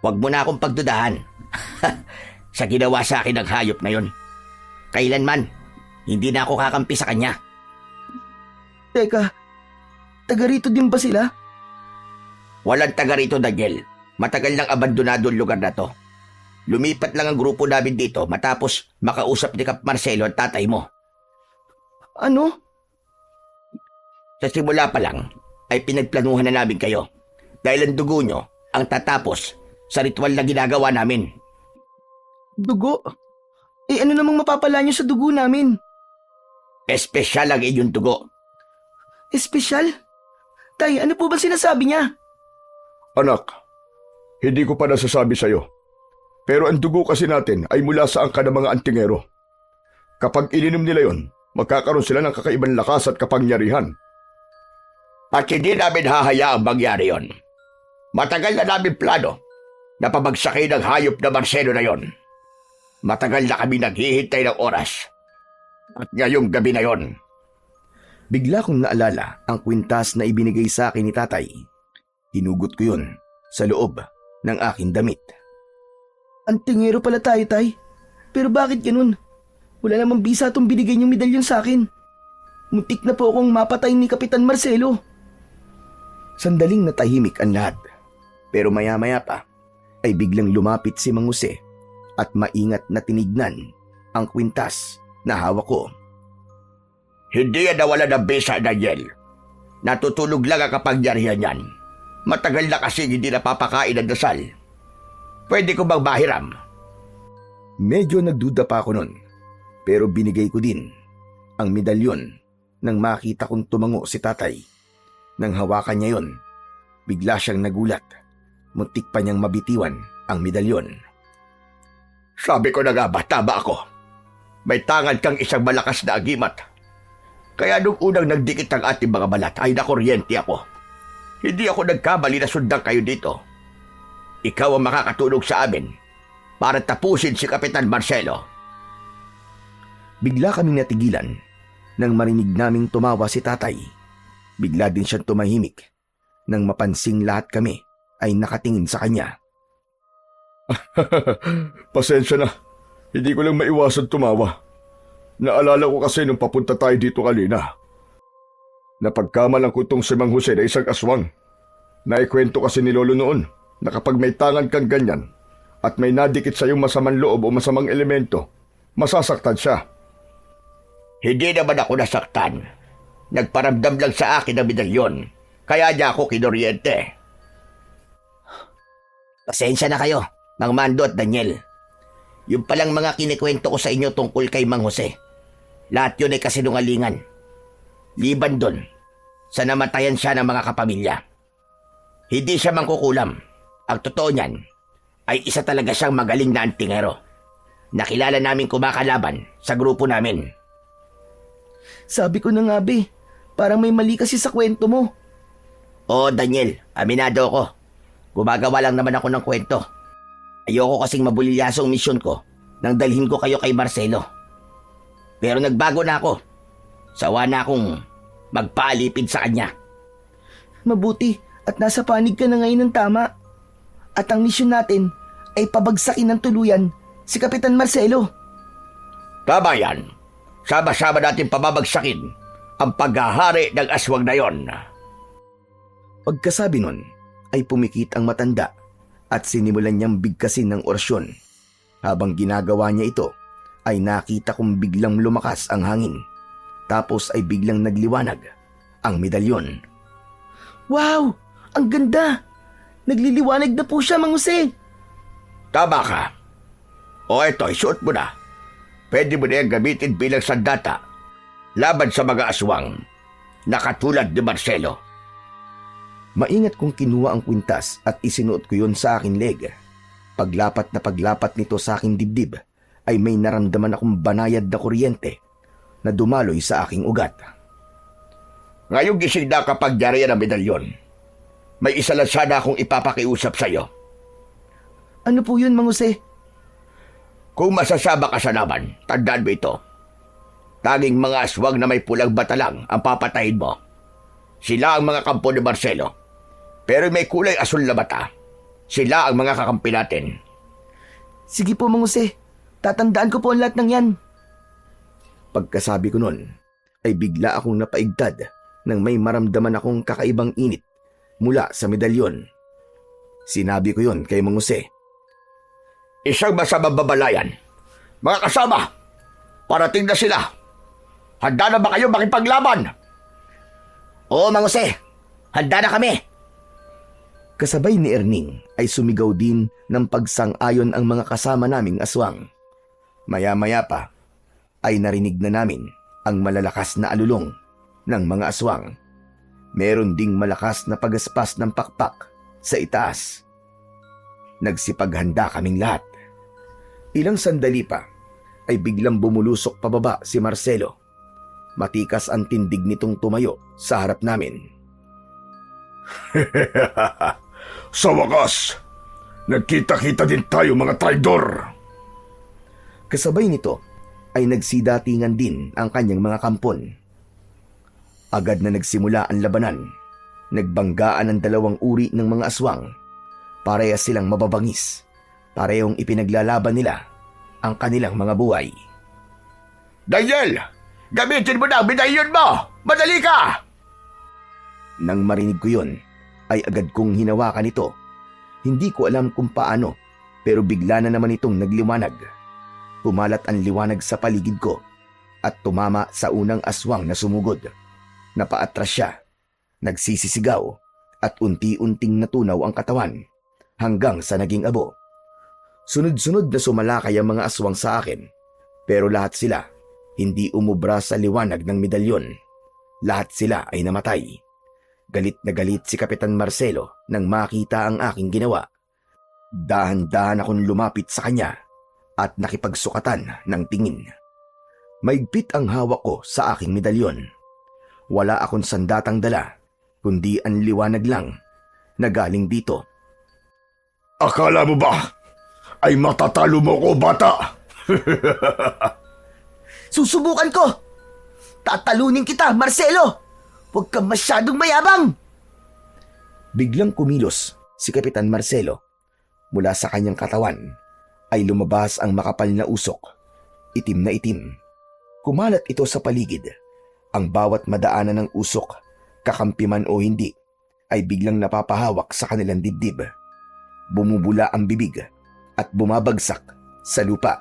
Huwag mo na akong pagdudahan. Sa ginawa sa akin ng hayop na yon. Kailanman, hindi na ako kakampi sa kanya. Teka, taga rito din ba sila? Walang taga rito, Daniel. Matagal nang abandonado ang lugar na to. Lumipat lang ang grupo namin dito matapos makausap ni Kap Marcelo at tatay mo. Ano? Sa simula pa lang ay pinagplanuhan na namin kayo dahil ang dugo nyo ang tatapos sa ritual na ginagawa namin. Dugo? Eh ano namang mapapala niyo sa dugo namin? Espesyal ang inyong dugo. Espesyal? Tay, ano po ba sinasabi niya? Anak, hindi ko pa nasasabi sa'yo. Pero ang dugo kasi natin ay mula sa angka ng mga antingero. Kapag ininom nila yon, magkakaroon sila ng kakaibang lakas at kapangyarihan. At hindi namin hahayaang mangyari yon. Matagal na namin plano na pabagsakin ang hayop na Marcelo na yon. Matagal na kami naghihintay ng oras. At ngayong gabi na yon. Bigla kong naalala ang kwintas na ibinigay sa akin ni tatay. Hinugot ko yun sa loob ng aking damit. Antingero pala tayo, tay. Pero bakit ganun? Wala namang bisa itong binigay niyong medalyon sa akin. Muntik na po akong mapatay ni Kapitan Marcelo. Sandaling natahimik ang lahat. Pero maya-maya pa ay biglang lumapit si Mang Jose at maingat na tinignan ang kwintas na hawak ko. Hindi yan nawala ng bisa, Daniel. Natutulog lang ang kapangyarihan yan. Matagal na kasi hindi napapakain ang dasal. Pwede ko bang mahiram? Medyo nagduda pa ako nun, pero binigay ko din ang medalyon nang makita kong tumango si tatay. Nang hawakan niya yon, bigla siyang nagulat. Muntik pa niyang mabitiwan ang medalyon. Sabi ko na nga ba, tama ako. May tangan kang isang malakas na agimat. Kaya nung unang nagdikit ang ating mga balat ay nakuryente ako. Hindi ako nagkamali na sundan kayo dito. Ikaw ang makakatulog sa amin para tapusin si Kapitan Marcelo. Bigla kaming natigilan nang marinig naming tumawa si tatay. Bigla din siyang tumahimik nang mapansing lahat kami ay nakatingin sa kanya. Pasensya na. Hindi ko lang maiwasan tumawa. Naalala ko kasi nung papunta tayo dito kanina. Napagkamalang ko itong si Mang Jose na isang aswang. Naikwento kasi ni Lolo noon na kapag may tangan kang ganyan at may nadikit sa iyong masamang loob o masamang elemento, masasaktan siya. Hindi naman ako nasaktan. Nagparamdam lang sa akin ang medalyon. Kaya niya ako kinuryente. Pasensya na kayo, Mang Mando at Daniel. Yung palang mga kinikwento ko sa inyo tungkol kay Mang Jose. Lahat yun ay kasinungalingan. Liban dun, sa namatayan siya ng mga kapamilya. Hindi siya mangkukulam. Ang totoo niyan ay isa talaga siyang magaling na antingero. Nakilala namin kumakalaban sa grupo namin. Sabi ko na nga, be. Parang may mali kasi sa kwento mo. Oo, Daniel, aminado ako. Gumagawa lang naman ako ng kwento. Ayoko kasing mabulilyaso ang misyon ko nang dalhin ko kayo kay Marcelo. Pero nagbago na ako. Sawa na akong magpaalipid sa kanya. Mabuti at nasa panig ka na ngayon ng tama. At ang misyon natin ay pabagsakin ng tuluyan si Kapitan Marcelo. Tama yan. Sama-sama natin pababagsakin ang paghahari ng aswang na yon. Pagkasabi nun ay pumikit ang matanda at sinimulan niyang bigkasin ng orasyon. Habang ginagawa niya ito, ay nakita kong biglang lumakas ang hangin. Tapos ay biglang nagliwanag ang medalyon. Wow! Ang ganda! Nagliliwanag na po siya, Mang Jose. Tama ka. O eto, isuot mo na. Pwede mo na yung gamitin bilang sandata laban sa mga aswang na katulad ni Marcelo. Maingat kong kinuha ang kwintas at isinuot ko yon sa aking leg. Paglapat na paglapat nito sa aking dibdib, ay may naramdaman akong banayad na kuryente na dumaloy sa aking ugat. Ngayong gising na kapag yari ang medalyon, may isa lang sana akong ipapakiusap sa'yo. Ano po yun, Mang Jose? Kung masasama ka sa laban, tandaan mo ito. Tanging mga aswang na may pulang bata lang ang papatayin mo. Sila ang mga kampo ni Marcelo. Pero may kulay asul na mata. Sila ang mga kakampi natin. Sige po, Mang Jose. Tatandaan ko po ang lahat ng yan. Pagkasabi ko nun, ay bigla akong napaigtad nang may maramdaman akong kakaibang init mula sa medalyon. Sinabi ko yon kay Mang Jose. Isang masamang babalayan. Mga kasama, parating na sila. Handa na ba kayo makipaglaban? Oo, Mang Jose. Handa na kami. Kasabay ni Erning ay sumigaw din ng pagsang-ayon ang mga kasama naming aswang. Maya-maya pa ay narinig na namin ang malalakas na alulong ng mga aswang. Meron ding malakas na pagaspas ng pakpak sa itaas. Nagsipaghanda kaming lahat. Ilang sandali pa ay biglang bumulusok pababa si Marcelo. Matikas ang tindig nitong tumayo sa harap namin. Sa wakas, nagkita-kita din tayo mga traidor. Kasabay nito ay nagsidatingan din ang kanyang mga kampon. Agad na nagsimula ang labanan. Nagbanggaan ang dalawang uri ng mga aswang. Parehas silang mababangis. Parehong ipinaglalaban nila ang kanilang mga buhay. Daniel! Gamitin mo na ang medalyon mo! Madali ka! Nang marinig ko yun, ay agad kong hinawakan ito. Hindi ko alam kung paano, pero bigla na naman itong nagliwanag. Pumalat ang liwanag sa paligid ko at tumama sa unang aswang na sumugod. Napaatras siya, nagsisisigaw at unti-unting natunaw ang katawan hanggang sa naging abo. Sunod-sunod na sumalakay ang mga aswang sa akin, pero lahat sila hindi umubra sa liwanag ng medalyon. Lahat sila ay namatay. Galit na galit si Kapitan Marcelo nang makita ang aking ginawa. Dahan-dahan akong lumapit sa kanya at nakipagsukatan ng tingin. Maigpit ang hawak ko sa aking medalyon. Wala akong sandatang dala, kundi ang liwanag lang na galing dito. Akala mo ba ay matatalo mo ko, bata? Susubukan ko! Tatalunin kita, Marcelo! Huwag kang masyadong mayabang! Biglang kumilos si Kapitan Marcelo. Mula sa kanyang katawan ay lumabas ang makapal na usok. Itim na itim. Kumalat ito sa paligid. Ang bawat madaanan ng usok, kakampi man o hindi, ay biglang napapahawak sa kanilang dibdib. Bumubula ang bibig at bumabagsak sa lupa.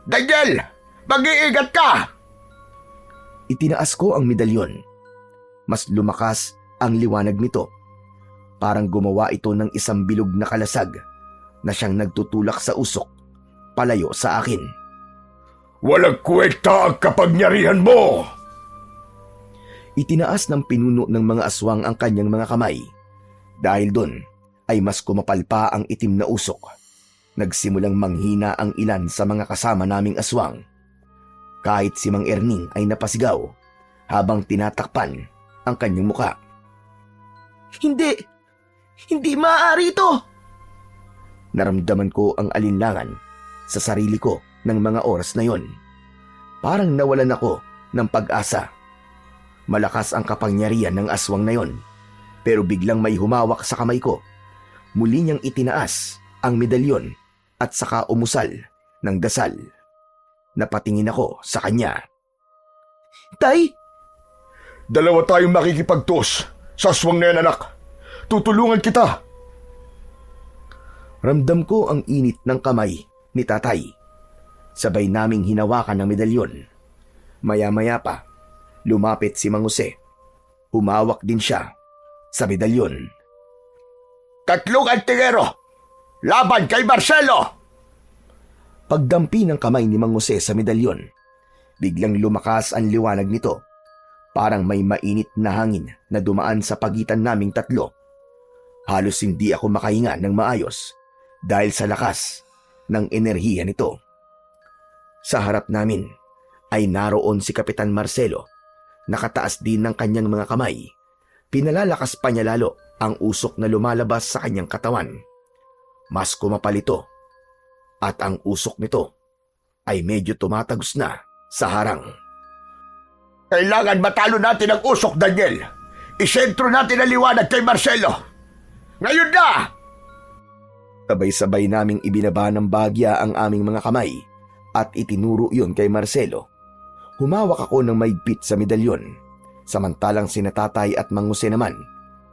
Daniel! Mag-iingat ka! Itinaas ko ang medalyon. Mas lumakas ang liwanag nito. Parang gumawa ito ng isang bilog na kalasag na siyang nagtutulak sa usok, palayo sa akin. Walang kwenta ang kapangyarihan mo! Itinaas ng pinuno ng mga aswang ang kanyang mga kamay. Dahil doon ay mas kumapal pa ang itim na usok. Nagsimulang manghina ang ilan sa mga kasama naming aswang. Kahit si Mang Erning ay napasigaw habang tinatakpan ang kanyang muka. Hindi! Hindi maaari ito! Naramdaman ko ang alinlangan sa sarili ko ng mga oras na yon. Parang nawalan ako ng pag-asa. Malakas ang kapangyarihan ng aswang na yon, pero biglang may humawak sa kamay ko. Muli niyang itinaas ang medalyon at saka umusal ng dasal. Napatingin ako sa kanya. Tay! Dalawa tayong makikipagtos sa aswang na yan, anak. Tutulungan kita. Ramdam ko ang init ng kamay ni tatay. Sabay naming hinawakan ng medalyon. Maya-maya pa, lumapit si Mang Jose. Humawak din siya sa medalyon. Tatlong antingero! Laban kay Marcelo! Pagdampi ng kamay ni Mang Jose sa medalyon, biglang lumakas ang liwanag nito. Parang may mainit na hangin na dumaan sa pagitan naming tatlo. Halos hindi ako makahinga ng maayos dahil sa lakas ng enerhiya nito. Sa harap namin ay naroon si Kapitan Marcelo. Nakataas din ng kanyang mga kamay. Pinalalakas pa niya lalo ang usok na lumalabas sa kanyang katawan. Mas kumapal ito at ang usok nito ay medyo tumatagos na sa harang. Kailangan matalo natin ang usok, Daniel. Isentro natin ang liwanag kay Marcelo. Ngayon na! Sabay-sabay naming ibinaba ng bagya ang aming mga kamay at itinuro yun kay Marcelo. Humawak ako ng maigpit sa medalyon, samantalang sina Tatay at Mang Jose naman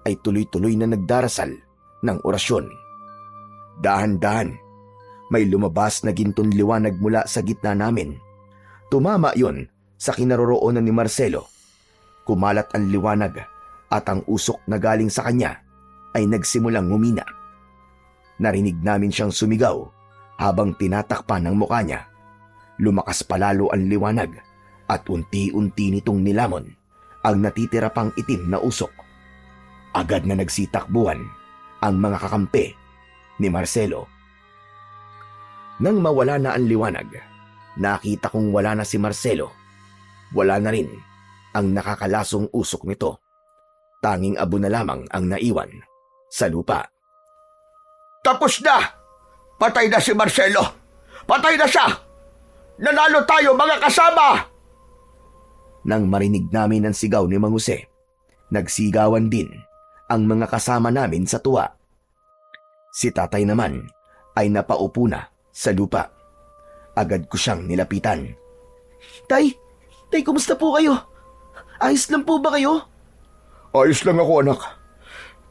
ay tuloy-tuloy na nagdarasal ng orasyon. Dahan-dahan, may lumabas na gintong liwanag mula sa gitna namin. Tumama yon sa kinaroroonan ni Marcelo. Kumalat ang liwanag at ang usok na galing sa kanya ay nagsimulang humina. Narinig namin siyang sumigaw habang tinatakpan ng mukha niya. Lumakas palalo ang liwanag at unti-unti nitong nilamon ang natitira pang itim na usok. Agad na nagsitakbuhan ang mga kakampi ni Marcelo. Nang mawala na ang liwanag, nakita kong wala na si Marcelo. Wala na rin ang nakakalasong usok nito. Tanging abo na lamang ang naiwan sa lupa. Tapos na! Patay na si Marcelo! Patay na siya! Nanalo tayo, mga kasama! Nang marinig namin ang sigaw ni Mang Jose, nagsigawan din ang mga kasama namin sa tuwa. Si Tatay naman ay napaupo na sa lupa. Agad ko siyang nilapitan. Tay, kumusta po kayo? Ayos lang po ba kayo? Ayos lang ako, anak.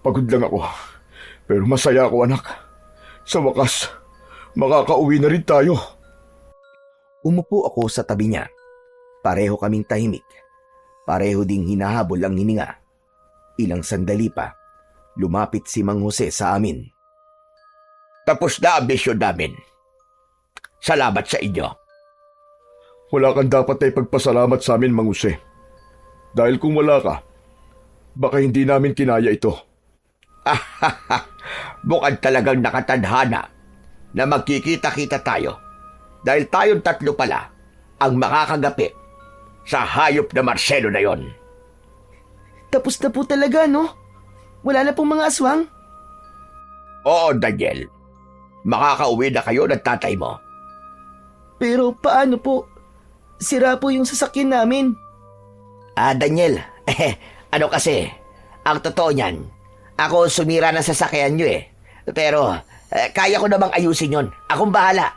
Pagod lang ako. Pero masaya ako, anak. Sa wakas, makakauwi na rin tayo. Umupo ako sa tabi niya. Pareho kaming tahimik. Pareho ding hinahabol ang hininga. Ilang sandali pa, lumapit si Mang Jose sa amin. Tapos na ang misyon namin. Salamat sa inyo. Wala kang dapat ay pagpasalamat sa amin, Mang Jose. Dahil kung wala ka, baka hindi namin kinaya ito. Mukhang talagang nakatadhana na magkikita-kita tayo dahil tayong tatlo pala ang makakagapi sa hayop na Marcelo na yon. Tapos na po talaga, no? Wala na pong mga aswang? Oo, Daniel. Makakauwi na kayo ng tatay mo. Pero paano po? Sira po yung sasakyan namin. Daniel, ano kasi, ang totoo niyan, ako sumira ng sasakyan nyo eh. Pero, kaya ko namang ayusin yon. Akong bahala.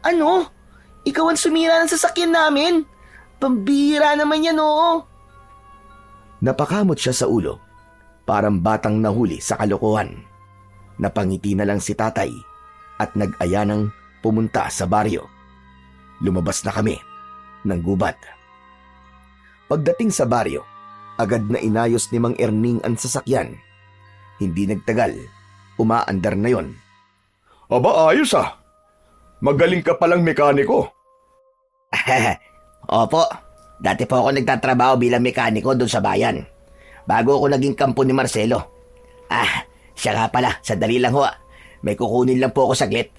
Ano? Ikaw ang sumira ng sasakyan namin? Pambihira naman yan, oo. Napakamot siya sa ulo. Parang batang nahuli sa kalokohan. Napangiti na lang si Tatay at nag-aya ng pumunta sa baryo. Lumabas na kami ng gubat. Pagdating sa baryo, agad na inayos ni Mang Erning ang sasakyan. Hindi nagtagal, umaandar na yon. Aba, ayos ah. Magaling ka palang mekaniko. Opo, dati po ako nagtatrabaho bilang mekaniko doon sa bayan. Bago ako naging kampo ni Marcelo. Siya nga pala, sandali lang ho. May kukunin lang po ako saglit.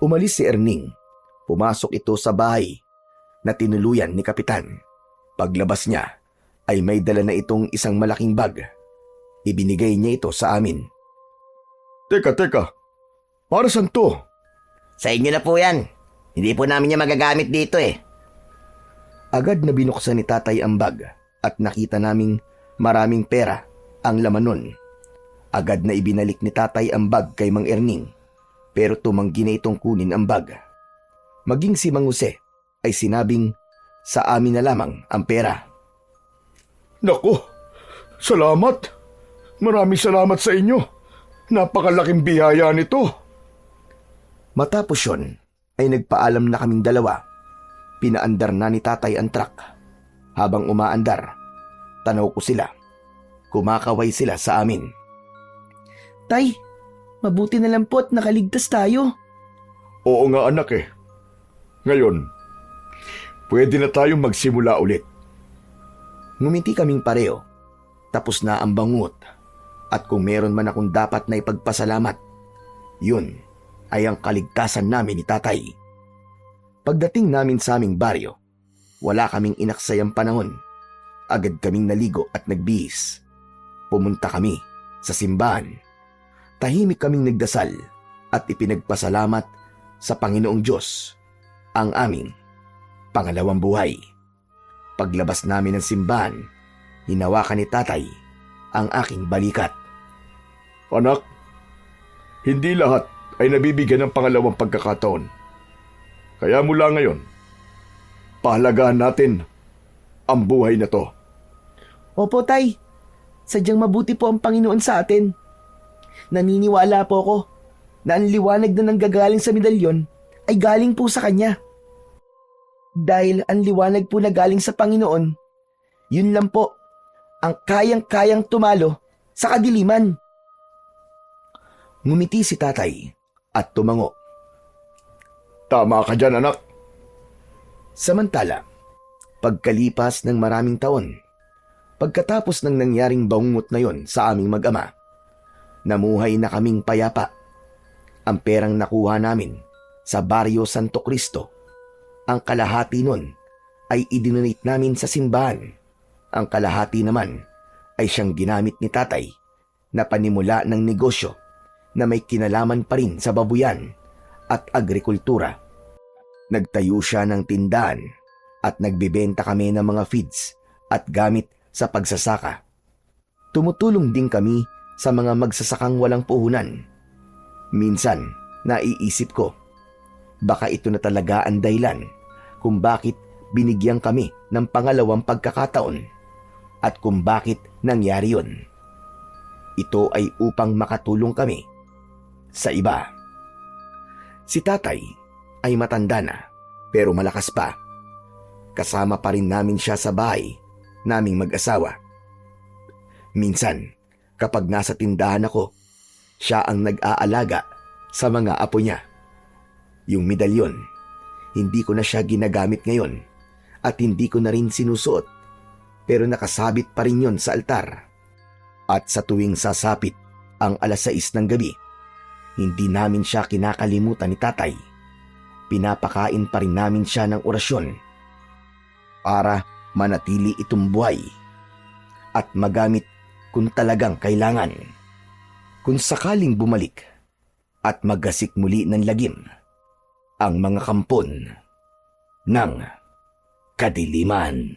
Umalis si Erning. Pumasok ito sa bahay na tinuluyan ni Kapitan. Paglabas niya ay may dala na itong isang malaking bag. Ibinigay niya ito sa amin. Teka. Para saan to? Sa inyo na po yan. Hindi po namin niya magagamit dito eh. Agad na binuksan ni Tatay ang bag at nakita naming maraming pera ang laman nun. Agad na ibinalik ni Tatay ang bag kay Mang Erning, pero tumanggi na itong kunin ang bag. Maging si Mang Jose ay sinabing sa amin na lamang ang pera. Naku, salamat. Maraming salamat sa inyo. Napakalaking biyaya nito. Matapos yun, ay nagpaalam na kaming dalawa. Pinaandar na ni tatay ang truck. Habang umaandar, tanaw ko sila. Kumakaway sila sa amin. Tay, mabuti na lang po at nakaligtas tayo. Oo nga anak eh. Ngayon, pwede na tayong magsimula ulit. Ngumiti kaming pareho. Tapos na ang bangungot. At kung meron man akong dapat na ipagpasalamat, yun ay ang kaligtasan namin ni tatay. Pagdating namin sa aming baryo, wala kaming inaksayang panahon. Agad kaming naligo at nagbihis. Pumunta kami sa simbahan. Tahimik kaming nagdasal at ipinagpasalamat sa Panginoong Diyos ang aming pangalawang buhay. Paglabas namin ng simbahan, hinawakan ni tatay ang aking balikat. Anak, hindi lahat ay nabibigyan ng pangalawang pagkakataon. Kaya mula ngayon, pahalagahan natin ang buhay na to. Opo, Tay. Sadyang mabuti po ang Panginoon sa atin. Naniniwala po ako na ang liwanag na nanggagaling sa medalyon ay galing po sa Kanya. Dahil ang liwanag po na galing sa Panginoon, yun lang po ang kayang-kayang tumalo sa kadiliman. Ngumiti si tatay at tumango. Tama ka dyan, anak. Samantala, pagkalipas ng maraming taon, pagkatapos ng nangyaring bangungot na yon sa aming mag-ama, namuhay na kaming payapa. Ang perang nakuha namin sa Baryo Santo Cristo, ang kalahati nun ay idinonate namin sa simbahan. Ang kalahati naman ay siyang ginamit ni tatay na panimula ng negosyo na may kinalaman pa rin sa babuyan at agrikultura. Nagtayo siya ng tindahan at nagbibenta kami ng mga feeds at gamit sa pagsasaka. Tumutulong din kami sa mga magsasakang walang puhunan. Minsan, naiisip ko, baka ito na talaga ang dahilan kung bakit binigyan kami ng pangalawang pagkakataon at kung bakit nangyari yun. Ito ay upang makatulong kami sa iba. Si tatay ay matanda na pero malakas pa. Kasama pa rin namin siya sa bahay naming mag-asawa. Minsan, kapag nasa tindahan ako, siya ang nag-aalaga sa mga apo niya. Yung medalyon, hindi ko na siya ginagamit ngayon at hindi ko na rin sinusuot, pero nakasabit pa rin yon sa altar. At sa tuwing sasapit ang 6:00 ng gabi, hindi namin siya kinakalimutan ni tatay. Pinapakain pa rin namin siya ng orasyon para manatili itong buhay at magamit kung talagang kailangan. Kung sakaling bumalik at maggasik muli ng lagim ang mga kampon ng kadiliman.